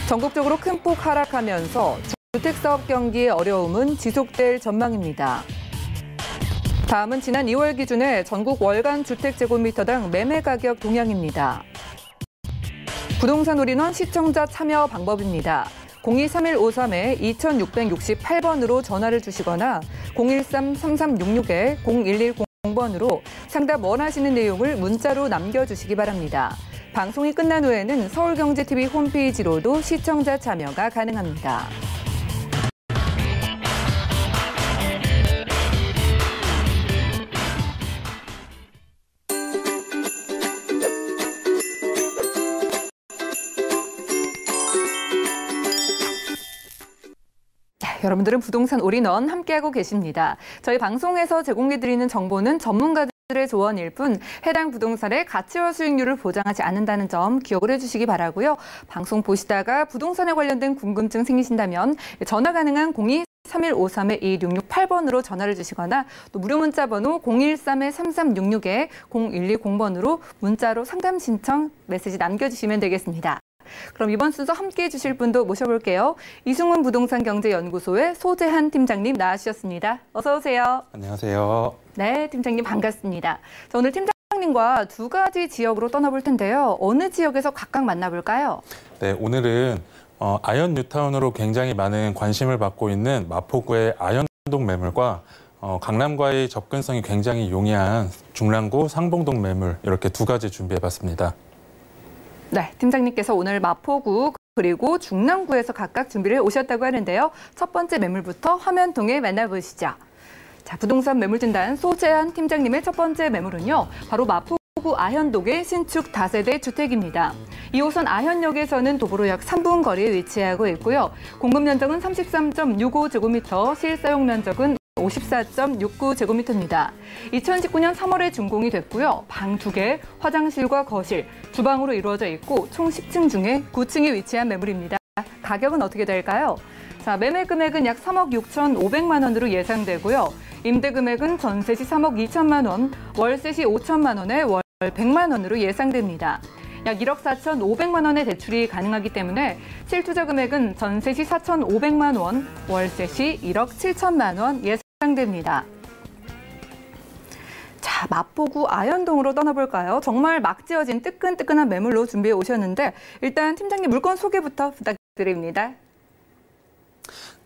전국적으로 큰 폭 하락하면서 주택사업 경기의 어려움은 지속될 전망입니다. 다음은 지난 2월 기준의 전국 월간 주택제곱미터당 매매 가격 동향입니다. 부동산 올인원 시청자 참여 방법입니다. 02-3153-2668번으로 전화를 주시거나 013-3366-0110번으로 상담 원하시는 내용을 문자로 남겨주시기 바랍니다. 방송이 끝난 후에는 서울경제TV 홈페이지로도 시청자 참여가 가능합니다. 여러분들은 부동산 올인원 함께하고 계십니다. 저희 방송에서 제공해드리는 정보는 전문가들의 조언일 뿐 해당 부동산의 가치와 수익률을 보장하지 않는다는 점 기억을 해주시기 바라고요. 방송 보시다가 부동산에 관련된 궁금증 생기신다면 전화 가능한 02-3153-2668번으로 전화를 주시거나 또 무료 문자 번호 013-3366에 0120번으로 문자로 상담 신청 메시지 남겨주시면 되겠습니다. 그럼 이번 순서 함께해 주실 분도 모셔볼게요. 이승훈 부동산경제연구소의 소재한 팀장님 나와주셨습니다. 어서 오세요. 안녕하세요. 네, 팀장님 반갑습니다. 자, 오늘 팀장님과 두 가지 지역으로 떠나볼 텐데요. 어느 지역에서 각각 만나볼까요? 네, 오늘은 아현 뉴타운으로 굉장히 많은 관심을 받고 있는 마포구의 아현동 매물과 강남과의 접근성이 굉장히 용이한 중랑구 상봉동 매물 이렇게 두 가지 준비해봤습니다. 네, 팀장님께서 오늘 마포구 그리고 중랑구에서 각각 준비를 오셨다고 하는데요. 첫 번째 매물부터 화면 통해 만나보시죠. 자, 부동산 매물 진단 소재한 팀장님의 첫 번째 매물은요. 바로 마포구 아현동의 신축 다세대 주택입니다. 2호선 아현역에서는 도보로 약 3분 거리에 위치하고 있고요. 공급 면적은 33.65제곱미터, 실사용 면적은 54.69제곱미터입니다. 2019년 3월에 준공이 됐고요. 방 2개, 화장실과 거실, 주방으로 이루어져 있고 총 10층 중에 9층에 위치한 매물입니다. 가격은 어떻게 될까요? 자, 매매 금액은 약 3억 6,500만 원으로 예상되고요. 임대 금액은 전세 시 3억 2천만 원, 월세 시 5천만 원에 월 100만 원으로 예상됩니다. 약 1억 4,500만 원의 대출이 가능하기 때문에 실투자 금액은 전세 시 4,500만 원, 월세 시 1억 7천만 원 예상됩니다. 자, 마포구 아현동으로 떠나볼까요? 정말 막 지어진 뜨끈뜨끈한 매물로 준비해 오셨는데 일단 팀장님 물건 소개부터 부탁드립니다.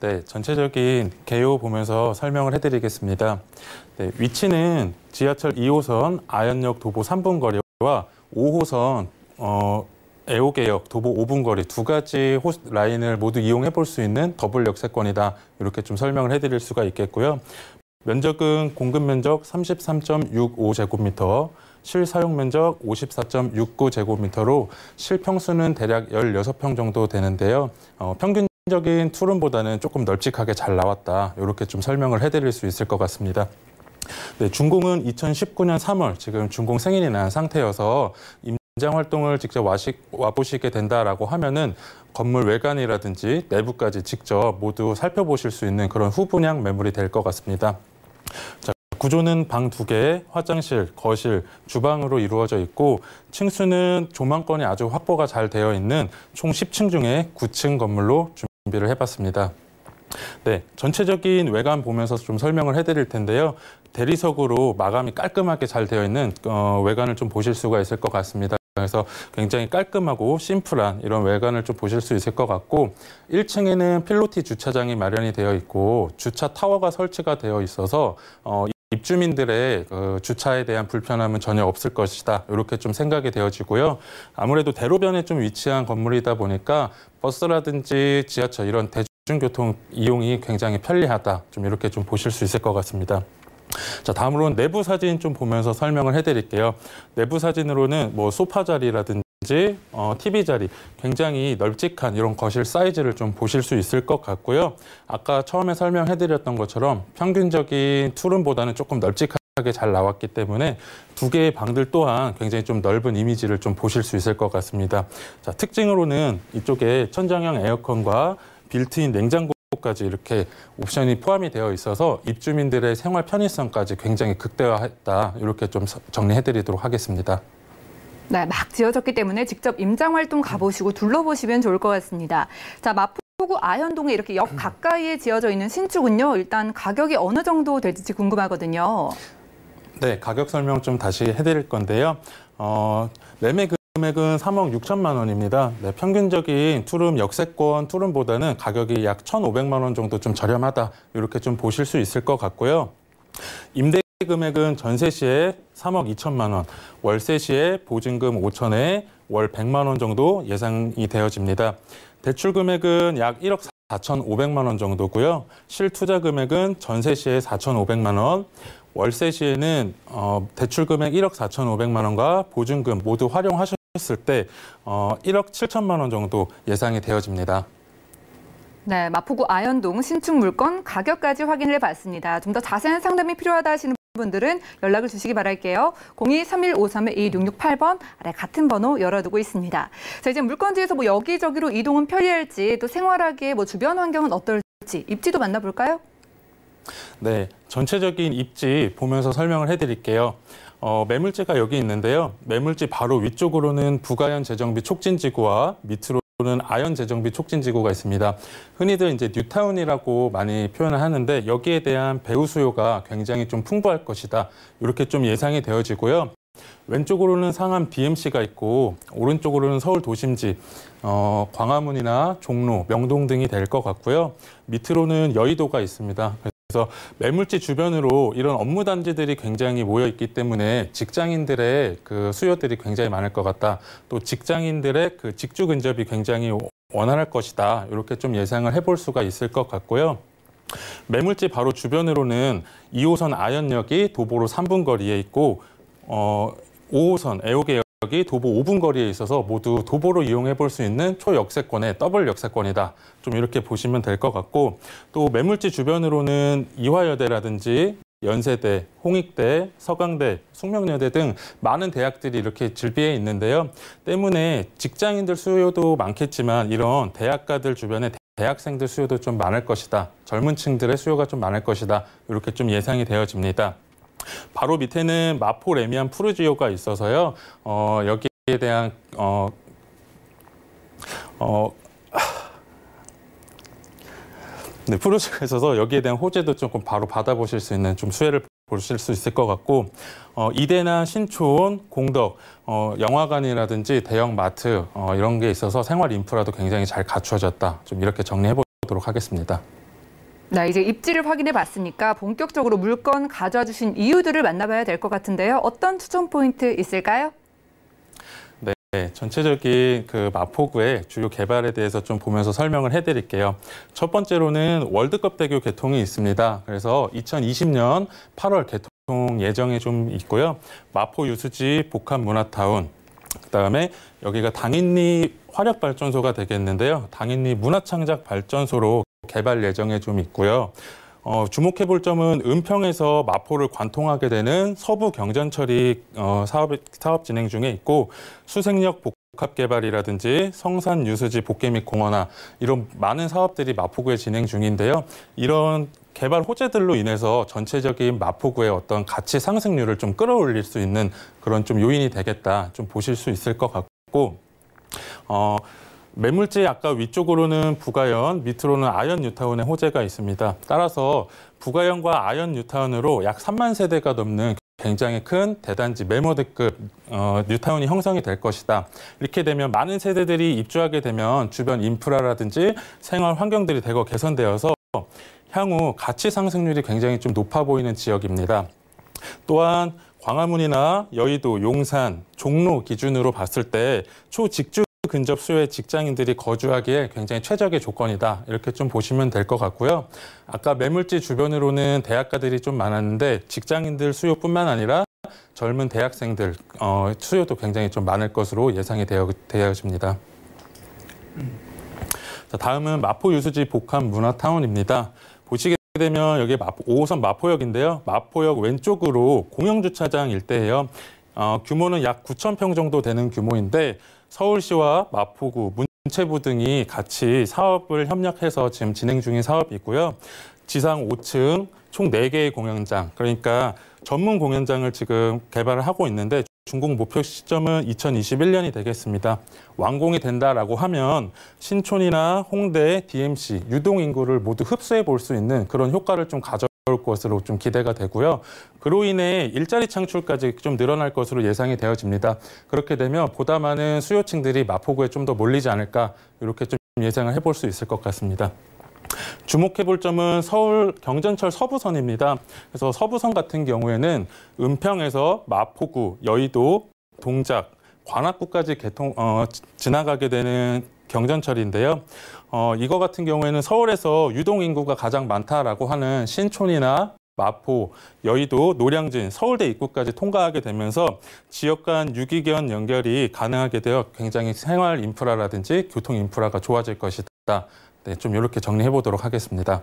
네, 전체적인 개요 보면서 설명을 해드리겠습니다. 네, 위치는 지하철 2호선 아현역 도보 3분 거리와 5호선 애호개역 도보 5분 거리 두 가지 라인을 모두 이용해 볼 수 있는 더블 역세권이다. 이렇게 좀 설명을 해드릴 수가 있겠고요. 면적은 공급 면적 33.65제곱미터, 실사용 면적 54.69제곱미터로 실평수는 대략 16평 정도 되는데요. 평균적인 투룸보다는 조금 널찍하게 잘 나왔다. 이렇게 좀 설명을 해드릴 수 있을 것 같습니다. 네, 준공은 2019년 3월, 지금 준공 승인이 난 상태여서 임장 활동을 직접 와보시게 된다라고 하면은 건물 외관이라든지 내부까지 직접 모두 살펴보실 수 있는 그런 후분양 매물이 될 것 같습니다. 자, 구조는 방 2개, 화장실, 거실, 주방으로 이루어져 있고 층수는 조망권이 아주 확보가 잘 되어 있는 총 10층 중에 9층 건물로 준비를 해봤습니다. 네, 전체적인 외관 보면서 좀 설명을 해드릴 텐데요. 대리석으로 마감이 깔끔하게 잘 되어 있는 외관을 좀 보실 수가 있을 것 같습니다. 그래서 굉장히 깔끔하고 심플한 이런 외관을 좀 보실 수 있을 것 같고 1층에는 필로티 주차장이 마련이 되어 있고 주차 타워가 설치가 되어 있어서 입주민들의 주차에 대한 불편함은 전혀 없을 것이다. 이렇게 좀 생각이 되어지고요. 아무래도 대로변에 좀 위치한 건물이다 보니까 버스라든지 지하철 이런 대중교통 이용이 굉장히 편리하다. 좀 이렇게 좀 보실 수 있을 것 같습니다. 자, 다음으로는 내부 사진 좀 보면서 설명을 해드릴게요. 내부 사진으로는 뭐 소파 자리라든지 TV 자리 굉장히 널찍한 이런 거실 사이즈를 좀 보실 수 있을 것 같고요. 아까 처음에 설명해드렸던 것처럼 평균적인 투룸보다는 조금 널찍하게 잘 나왔기 때문에 두 개의 방들 또한 굉장히 좀 넓은 이미지를 좀 보실 수 있을 것 같습니다. 자, 특징으로는 이쪽에 천장형 에어컨과 빌트인 냉장고까지 이렇게 옵션이 포함이 되어 있어서 입주민들의 생활 편의성까지 굉장히 극대화했다. 이렇게 좀 정리해드리도록 하겠습니다. 네, 막 지어졌기 때문에 직접 임장 활동 가보시고 둘러보시면 좋을 것 같습니다. 자, 마포구 아현동에 이렇게 역 가까이에 지어져 있는 신축은요. 일단 가격이 어느 정도 될지 궁금하거든요. 네, 가격 설명 좀 다시 해드릴 건데요. 매매 금액은 3억 6천만 원입니다. 네, 평균적인 투룸 역세권 투룸보다는 가격이 약 1,500만 원 정도 좀 저렴하다. 이렇게 좀 보실 수 있을 것 같고요. 임대 금액은 전세 시에 3억 2천만 원, 월세 시에 보증금 5천에 월 100만 원 정도 예상이 되어집니다. 대출 금액은 약 1억 4,500만 원 정도고요. 실투자 금액은 전세 시에 4,500만 원, 월세 시에는 대출 금액 1억 4,500만 원과 보증금 모두 활용하셨을 때 1억 7천만 원 정도 예상이 되어집니다. 네, 마포구 아현동 신축 물건 가격까지 확인을 해봤습니다. 좀 더 자세한 상담이 필요하다 하시는 분들은 연락을 주시기 바랄게요. 02-3153-2668번 아래 같은 번호 열어두고 있습니다. 자, 이제 물건지에서 여기저기로 이동은 편리할지 또 생활하기에 주변 환경은 어떨지 입지도 만나볼까요? 네, 전체적인 입지 보면서 설명을 해드릴게요. 매물지가 여기 있는데요. 매물지 바로 위쪽으로는 북아현 재정비 촉진지구와 밑으로는 아현 재정비 촉진지구가 있습니다. 흔히들 이제 뉴타운이라고 많이 표현을 하는데 여기에 대한 배후 수요가 굉장히 좀 풍부할 것이다. 이렇게 좀 예상이 되어지고요. 왼쪽으로는 상암 BMC가 있고 오른쪽으로는 서울 도심지, 광화문이나 종로, 명동 등이 될 것 같고요. 밑으로는 여의도가 있습니다. 그래서 매물지 주변으로 이런 업무 단지들이 굉장히 모여 있기 때문에 직장인들의 그 수요들이 굉장히 많을 것 같다. 또 직장인들의 그 직주 근접이 굉장히 원활할 것이다. 이렇게 좀 예상을 해볼 수가 있을 것 같고요. 매물지 바로 주변으로는 2호선 아현역이 도보로 3분 거리에 있고 5호선 애호개역이 도보 5분 거리에 있어서 모두 도보로 이용해 볼 수 있는 초역세권의 더블 역세권이다. 좀 이렇게 보시면 될 것 같고 또 매물지 주변으로는 이화여대라든지 연세대, 홍익대, 서강대, 숙명여대 등 많은 대학들이 이렇게 즐비해 있는데요. 때문에 직장인들 수요도 많겠지만 이런 대학가들 주변에 대학생들 수요도 좀 많을 것이다. 젊은 층들의 수요가 좀 많을 것이다. 이렇게 좀 예상이 되어집니다. 바로 밑에는 마포 레미안 푸르지오가 있어서요. 여기에 대한 네, 푸르지오가 있어서 여기에 대한 호재도 조금 바로 받아보실 수 있는 좀 수혜를 보실 수 있을 것 같고 이대나 신촌, 공덕, 영화관이라든지 대형 마트 이런 게 있어서 생활 인프라도 굉장히 잘 갖추어졌다. 좀 이렇게 정리해 보도록 하겠습니다. 네, 이제 입지를 확인해 봤으니까 본격적으로 물건 가져와 주신 이유들을 만나봐야 될 것 같은데요. 어떤 추천 포인트 있을까요? 네, 전체적인 그 마포구의 주요 개발에 대해서 좀 보면서 설명을 해드릴게요. 첫 번째로는 월드컵대교 개통이 있습니다. 그래서 2020년 8월 개통 예정에 좀 있고요. 마포 유수지 복합문화타운, 그다음에 여기가 당인리 화력발전소가 되겠는데요. 당인리 문화창작발전소로 개발 예정에 좀 있고요. 주목해 볼 점은 은평에서 마포를 관통하게 되는 서부 경전처리 사업 진행 중에 있고 수색역 복합 개발이라든지 성산 유수지 복개 및 공원화 이런 많은 사업들이 마포구에 진행 중인데요. 이런 개발 호재들로 인해서 전체적인 마포구의 어떤 가치 상승률을 좀 끌어올릴 수 있는 그런 좀 요인이 되겠다. 좀 보실 수 있을 것 같고 매물지 아까 위쪽으로는 북아현, 밑으로는 아현 뉴타운의 호재가 있습니다. 따라서 북아현과 아현 뉴타운으로 약 3만 세대가 넘는 굉장히 큰 대단지 매머드급 뉴타운이 형성이 될 것이다. 이렇게 되면 많은 세대들이 입주하게 되면 주변 인프라라든지 생활 환경들이 대거 개선되어서 향후 가치 상승률이 굉장히 좀 높아 보이는 지역입니다. 또한 광화문이나 여의도, 용산, 종로 기준으로 봤을 때 초직주 근접 수요의 직장인들이 거주하기에 굉장히 최적의 조건이다. 이렇게 좀 보시면 될 것 같고요. 아까 매물지 주변으로는 대학가들이 좀 많았는데 직장인들 수요뿐만 아니라 젊은 대학생들 수요도 굉장히 좀 많을 것으로 예상이 되어집니다. 자, 다음은 마포 유수지 복합 문화타운입니다. 보시게 되면 여기 5호선 마포역인데요. 마포역 왼쪽으로 공영주차장 일대예요. 규모는 약 9,000평 정도 되는 규모인데 서울시와 마포구, 문체부 등이 같이 사업을 협력해서 지금 진행 중인 사업이 있고요. 지상 5층 총 4개의 공연장, 그러니까 전문 공연장을 지금 개발을 하고 있는데 준공 목표 시점은 2021년이 되겠습니다. 완공이 된다라고 하면 신촌이나 홍대, DMC, 유동 인구를 모두 흡수해 볼 수 있는 그런 효과를 좀 가져올 것으로 좀 기대가 되고요. 그로 인해 일자리 창출까지 좀 늘어날 것으로 예상이 되어집니다. 그렇게 되면 보다 많은 수요층들이 마포구에 좀 더 몰리지 않을까 이렇게 좀 예상을 해볼 수 있을 것 같습니다. 주목해 볼 점은 서울 경전철 서부선입니다. 그래서 서부선 같은 경우에는 은평에서 마포구, 여의도, 동작, 관악구까지 지나가게 되는 경전철인데요. 이거 같은 경우에는 서울에서 유동 인구가 가장 많다라고 하는 신촌이나 마포, 여의도, 노량진, 서울대 입구까지 통과하게 되면서 지역 간 유기견 연결이 가능하게 되어 굉장히 생활 인프라라든지 교통 인프라가 좋아질 것이다. 네, 좀 이렇게 정리해 보도록 하겠습니다.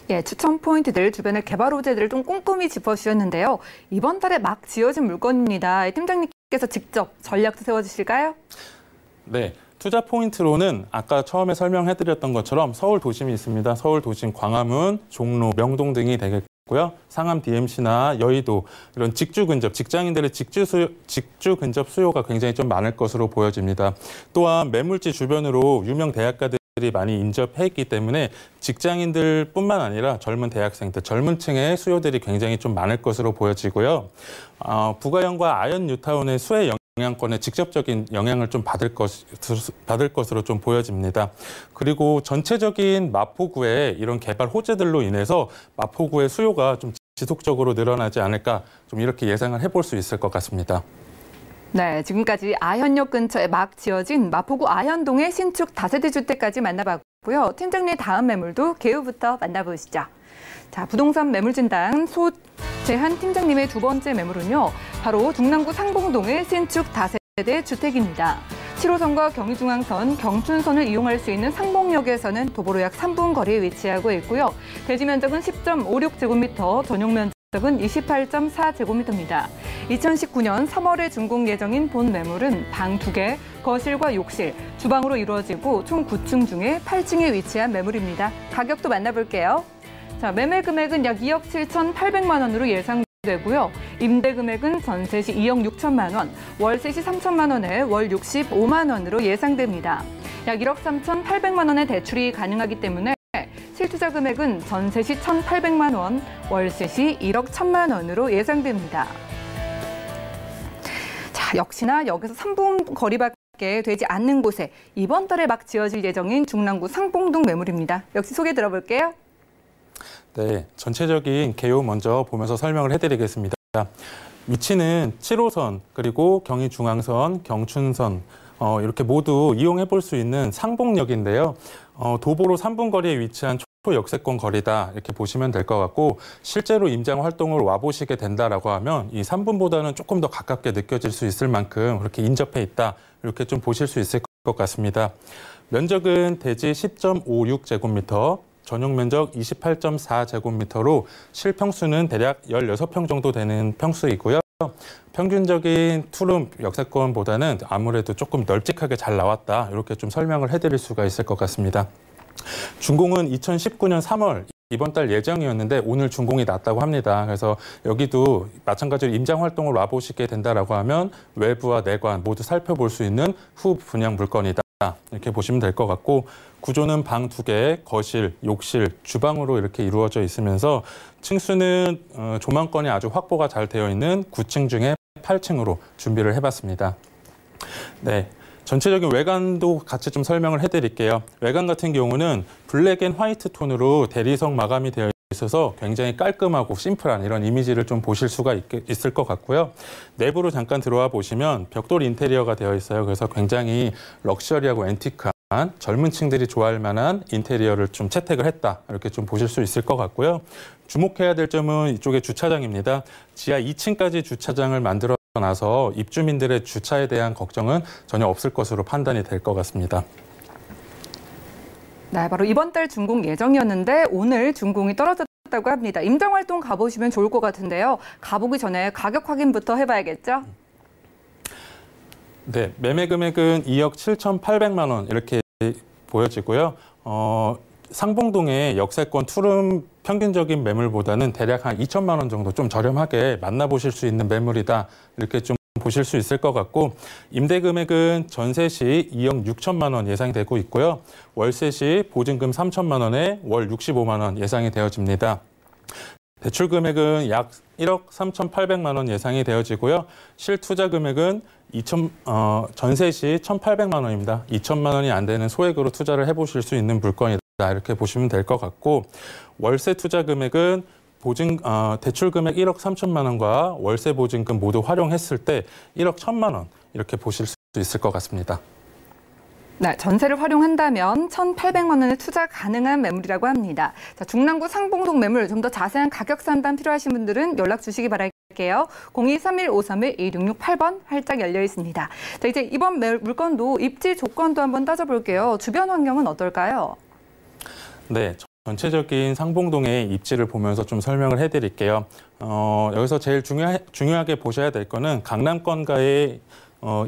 예, 추천 포인트들, 주변의 개발 호재들을 좀 꼼꼼히 짚어주셨는데요. 이번 달에 막 지어진 물건입니다. 팀장님께서 직접 전략도 세워주실까요? 네. 투자 포인트로는 아까 처음에 설명해드렸던 것처럼 서울 도심이 있습니다. 서울 도심 광화문, 종로, 명동 등이 되겠고요. 상암 DMC나 여의도 이런 직주 근접, 직장인들의 직주 근접 수요가 굉장히 좀 많을 것으로 보여집니다. 또한 매물지 주변으로 유명 대학가들이 많이 인접해 있기 때문에 직장인들뿐만 아니라 젊은 대학생들, 젊은 층의 수요들이 굉장히 좀 많을 것으로 보여지고요. 부가형과 아현 뉴타운의 수혜 영향권에 직접적인 영향을 좀 받을 것으로 좀 보여집니다. 그리고 전체적인 마포구의 이런 개발 호재들로 인해서 마포구의 수요가 좀 지속적으로 늘어나지 않을까 좀 이렇게 예상을 해볼 수 있을 것 같습니다. 네, 지금까지 아현역 근처에 막 지어진 마포구 아현동의 신축 다세대 주택까지 만나봤고요. 팀장님의 다음 매물도 개요부터 만나보시죠. 자, 부동산 매물 진단 소재한 팀장님의 두 번째 매물은요. 바로 중랑구 상봉동의 신축 다세대 주택입니다. 7호선과 경의중앙선, 경춘선을 이용할 수 있는 상봉역에서는 도보로 약 3분 거리에 위치하고 있고요. 대지 면적은 10.56제곱미터, 전용 면적은 28.4제곱미터입니다. 2019년 3월에 준공 예정인 본 매물은 방 2개, 거실과 욕실, 주방으로 이루어지고 총 9층 중에 8층에 위치한 매물입니다. 가격도 만나볼게요. 자, 매매 금액은 약 2억 7,800만 원으로 예상되고요. 임대 금액은 전세 시 2억 6천만 원, 월세 시 3천만 원에 월 65만 원으로 예상됩니다. 약 1억 3,800만 원의 대출이 가능하기 때문에 실투자 금액은 전세 시 1,800만 원, 월세 시 1억 1천만 원으로 예상됩니다. 자, 역시나 여기서 3분 거리밖에 되지 않는 곳에 이번 달에 막 지어질 예정인 중랑구 상봉동 매물입니다. 역시 소개 들어볼게요. 네, 전체적인 개요 먼저 보면서 설명을 해드리겠습니다. 위치는 7호선, 그리고 경의중앙선, 경춘선 이렇게 모두 이용해 볼 수 있는 상봉역인데요. 도보로 3분 거리에 위치한 초역세권 거리다 이렇게 보시면 될 것 같고 실제로 임장 활동을 와보시게 된다라고 하면 이 3분보다는 조금 더 가깝게 느껴질 수 있을 만큼 그렇게 인접해 있다 이렇게 좀 보실 수 있을 것 같습니다. 면적은 대지 10.56제곱미터, 전용 면적 28.4제곱미터로 실평수는 대략 16평 정도 되는 평수이고요. 평균적인 투룸 역세권보다는 아무래도 조금 널찍하게 잘 나왔다. 이렇게 좀 설명을 해드릴 수가 있을 것 같습니다. 준공은 2019년 3월 이번 달 예정이었는데 오늘 준공이 났다고 합니다. 그래서 여기도 마찬가지로 임장 활동을 와보시게 된다라고 하면 외부와 내관 모두 살펴볼 수 있는 후 분양 물건이다. 이렇게 보시면 될 것 같고 구조는 방 2개, 거실, 욕실, 주방으로 이렇게 이루어져 있으면서 층수는 조망권이 아주 확보가 잘 되어 있는 9층 중에 8층으로 준비를 해봤습니다. 네. 전체적인 외관도 같이 좀 설명을 해드릴게요. 외관 같은 경우는 블랙 앤 화이트 톤으로 대리석 마감이 되어 있어서 굉장히 깔끔하고 심플한 이런 이미지를 좀 보실 수가 있을 것 같고요. 내부로 잠깐 들어와 보시면 벽돌 인테리어가 되어 있어요. 그래서 굉장히 럭셔리하고 앤티크한 젊은 층들이 좋아할 만한 인테리어를 좀 채택을 했다. 이렇게 좀 보실 수 있을 것 같고요. 주목해야 될 점은 이쪽에 주차장입니다. 지하 2층까지 주차장을 만들어 나서 입주민들의 주차에 대한 걱정은 전혀 없을 것으로 판단이 될 것 같습니다. 네, 바로 이번 달 준공 예정이었는데 오늘 준공이 떨어졌다고 합니다. 임장활동 가보시면 좋을 것 같은데요. 가보기 전에 가격 확인부터 해봐야겠죠? 네, 매매 금액은 2억 7,800만 원 이렇게 보여지고요. 상봉동의 역세권 투룸 평균적인 매물보다는 대략 한 2천만 원 정도 좀 저렴하게 만나보실 수 있는 매물이다. 이렇게 좀 보실 수 있을 것 같고 임대 금액은 전세 시 2억 6천만 원 예상되고 있고요. 월세 시 보증금 3천만 원에 월 65만 원 예상이 되어집니다. 대출 금액은 약 1억 3,800만 원 예상이 되어지고요. 실투자 금액은 전세 시 1,800만 원입니다. 2천만 원이 안 되는 소액으로 투자를 해보실 수 있는 물건이다. 이렇게 보시면 될 것 같고 월세 투자 금액은 대출 금액 1억 3천만 원과 월세 보증금 모두 활용했을 때 1억 1천만 원 이렇게 보실 수 있을 것 같습니다. 네, 전세를 활용한다면 1,800만 원의 투자 가능한 매물이라고 합니다. 자, 중랑구 상봉동 매물 좀 더 자세한 가격 상담 필요하신 분들은 연락 주시기 바랄게요. 023153-1668번 활짝 열려 있습니다. 자, 이제 이번 물건도 입지 조건도 한번 따져볼게요. 주변 환경은 어떨까요? 네. 전체적인 상봉동의 입지를 보면서 좀 설명을 해드릴게요. 여기서 제일 중요하게 보셔야 될 거는 강남권과의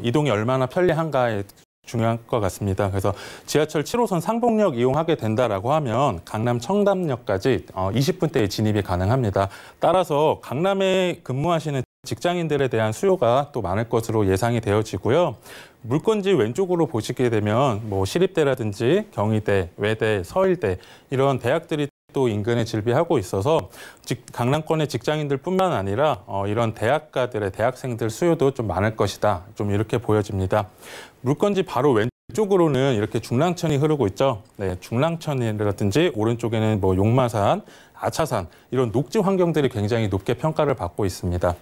이동이 얼마나 편리한가에 중요한 것 같습니다. 그래서 지하철 7호선 상봉역 이용하게 된다라고 하면 강남 청담역까지 20분대에 진입이 가능합니다. 따라서 강남에 근무하시는 직장인들에 대한 수요가 또 많을 것으로 예상이 되어지고요. 물건지 왼쪽으로 보시게 되면 뭐 시립대라든지 경희대, 외대, 서일대 이런 대학들이 또 인근에 질비하고 있어서 강남권의 직장인들뿐만 아니라 이런 대학가들의 대학생들 수요도 좀 많을 것이다. 좀 이렇게 보여집니다. 물건지 바로 왼쪽으로는 이렇게 중랑천이 흐르고 있죠. 네, 중랑천이라든지 오른쪽에는 뭐 용마산, 아차산 이런 녹지 환경들이 굉장히 높게 평가를 받고 있습니다.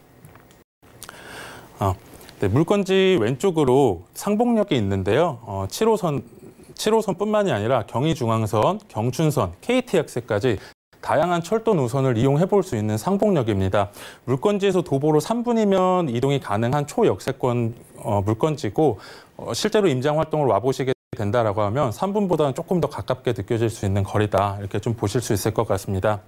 네, 물건지 왼쪽으로 상봉역이 있는데요. 7호선뿐만이 아니라 경의중앙선, 경춘선, KTX까지 다양한 철도 노선을 이용해 볼 수 있는 상봉역입니다. 물건지에서 도보로 3분이면 이동이 가능한 초역세권 물건지고 실제로 임장 활동을 와보시게 된다라고 하면 3분보다는 조금 더 가깝게 느껴질 수 있는 거리다. 이렇게 좀 보실 수 있을 것 같습니다.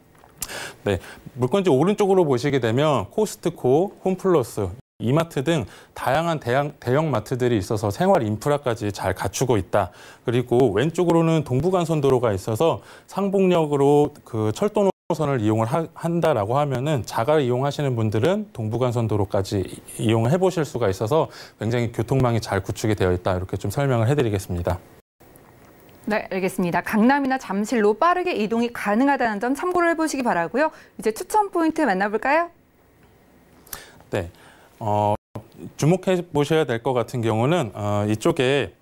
네, 물건지 오른쪽으로 보시게 되면 코스트코, 홈플러스, 이마트 등 다양한 대형 마트들이 있어서 생활 인프라까지 잘 갖추고 있다. 그리고 왼쪽으로는 동부간선도로가 있어서 상봉역으로 그 철도 노선을 이용을 한다라고 하면은 자가 이용하시는 분들은 동부간선도로까지 이용을 해보실 수가 있어서 굉장히 교통망이 잘 구축이 되어 있다. 이렇게 좀 설명을 해드리겠습니다. 네, 알겠습니다. 강남이나 잠실로 빠르게 이동이 가능하다는 점 참고를 해보시기 바라고요. 이제 추천 포인트 만나볼까요? 네. 주목해 보셔야 될 것 같은 경우는 이쪽에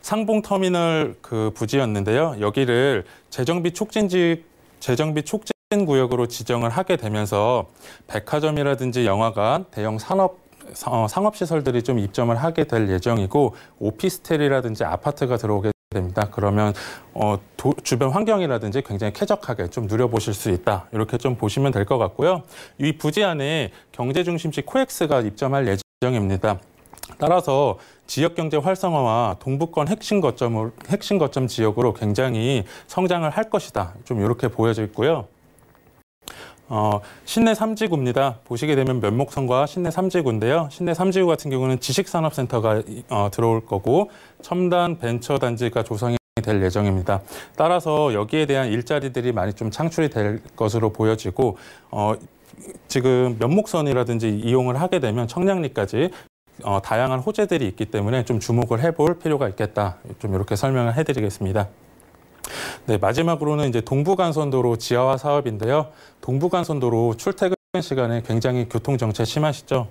상봉터미널 그 부지였는데요. 여기를 재정비 촉진 구역으로 지정을 하게 되면서 백화점이라든지 영화관, 대형 상업시설들이 좀 입점을 하게 될 예정이고 오피스텔이라든지 아파트가 들어오게 됩니다. 그러면 주변 환경이라든지 굉장히 쾌적하게 좀 누려보실 수 있다. 이렇게 좀 보시면 될 것 같고요. 이 부지 안에 경제중심지 코엑스가 입점할 예정입니다. 따라서 지역경제 활성화와 동부권 핵심 거점 지역으로 굉장히 성장을 할 것이다. 좀 이렇게 보여져 있고요. 신내 3지구입니다. 보시게 되면 면목선과 신내 3지구인데요. 신내 3지구 같은 경우는 지식산업센터가 들어올 거고 첨단 벤처단지가 조성이 될 예정입니다. 따라서 여기에 대한 일자리들이 많이 좀 창출이 될 것으로 보여지고 지금 면목선이라든지 이용을 하게 되면 청량리까지 다양한 호재들이 있기 때문에 좀 주목을 해볼 필요가 있겠다. 좀 이렇게 설명을 해드리겠습니다. 네, 마지막으로는 이제 동부간선도로 지하화 사업인데요. 동부간선도로 출퇴근 시간에 굉장히 교통 정체 심하시죠.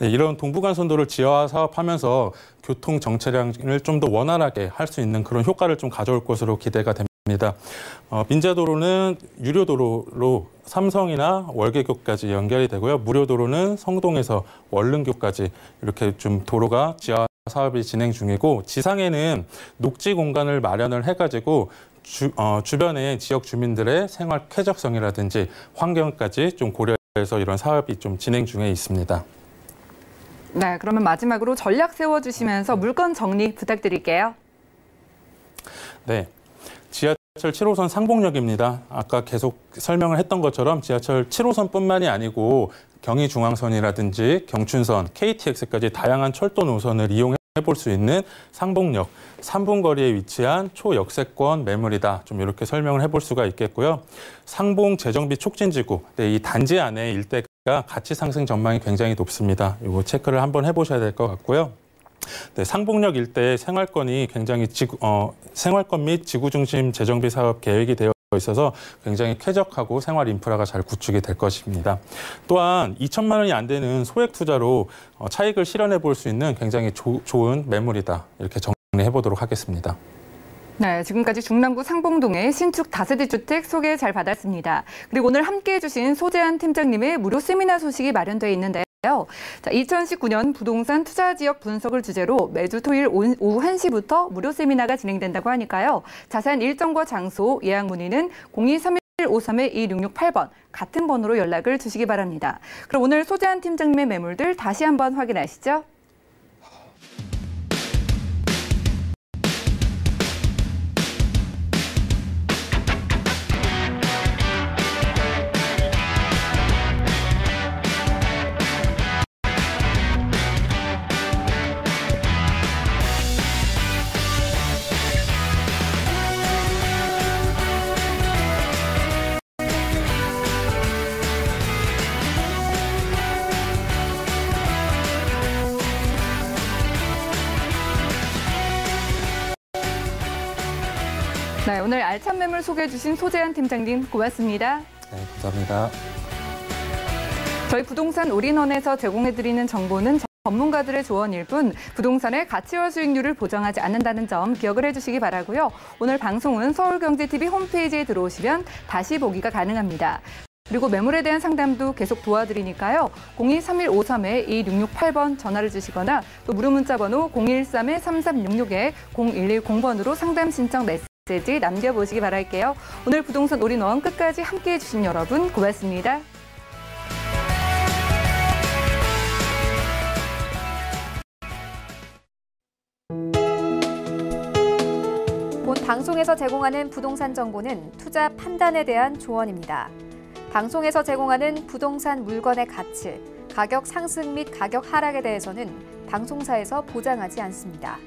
네, 이런 동부간선도를 지하화 사업하면서 교통 정체량을 좀 더 원활하게 할 수 있는 그런 효과를 좀 가져올 것으로 기대가 됩니다. 민자도로는 유료도로로 삼성이나 월계교까지 연결이 되고요. 무료도로는 성동에서 월릉교까지 이렇게 좀 도로가 지하화 사업이 진행 중이고 지상에는 녹지 공간을 마련을 해가지고 주변의 지역 주민들의 생활 쾌적성이라든지 환경까지 좀 고려해서 이런 사업이 좀 진행 중에 있습니다. 네, 그러면 마지막으로 전략 세워주시면서 물건 정리 부탁드릴게요. 네, 지하철 7호선 상봉역입니다. 아까 계속 설명을 했던 것처럼 지하철 7호선뿐만이 아니고 경의중앙선이라든지 경춘선, KTX까지 다양한 철도 노선을 이용해 볼 수 있는 상봉역, 3분 거리에 위치한 초역세권 매물이다. 좀 이렇게 설명을 해볼 수가 있겠고요. 상봉 재정비 촉진지구, 네, 이 단지 안에 일대가 가치 상승 전망이 굉장히 높습니다. 이거 체크를 한번 해보셔야 될 것 같고요. 네, 상봉역 일대의 생활권이 굉장히 생활권 및 지구 중심 재정비 사업 계획이 되어 있어서 굉장히 쾌적하고 생활 인프라가 잘 구축이 될 것입니다. 또한 2천만 원이 안 되는 소액 투자로 차익을 실현해 볼 수 있는 굉장히 좋은 매물이다. 이렇게 정리해 보도록 하겠습니다. 네, 지금까지 중랑구 상봉동의 신축 다세대 주택 소개 잘 받았습니다. 그리고 오늘 함께해 주신 소재한 팀장님의 무료 세미나 소식이 마련되어 있는데요. 자, 2019년 부동산 투자 지역 분석을 주제로 매주 토요일 오후 1시부터 무료 세미나가 진행된다고 하니까요. 자세한 일정과 장소, 예약 문의는 023153-2668번 같은 번호로 연락을 주시기 바랍니다. 그럼 오늘 소재한 팀장님의 매물들 다시 한번 확인하시죠. 네, 오늘 알찬 매물 소개해 주신 소재한 팀장님 고맙습니다. 네, 감사합니다. 저희 부동산 올인원에서 제공해드리는 정보는 전문가들의 조언일 뿐 부동산의 가치와 수익률을 보장하지 않는다는 점 기억을 해주시기 바라고요. 오늘 방송은 서울경제TV 홈페이지에 들어오시면 다시 보기가 가능합니다. 그리고 매물에 대한 상담도 계속 도와드리니까요. 023153-2668번 전화를 주시거나 또 무료 문자 번호 013-3366-0110번으로 상담 신청 메시지 남겨보시기 바랄게요. 오늘 부동산 올인원 끝까지 함께해 주신 여러분 고맙습니다. 본 방송에서 제공하는 부동산 정보는 투자 판단에 대한 조언입니다. 방송에서 제공하는 부동산 물건의 가치, 가격 상승 및 가격 하락에 대해서는 방송사에서 보장하지 않습니다.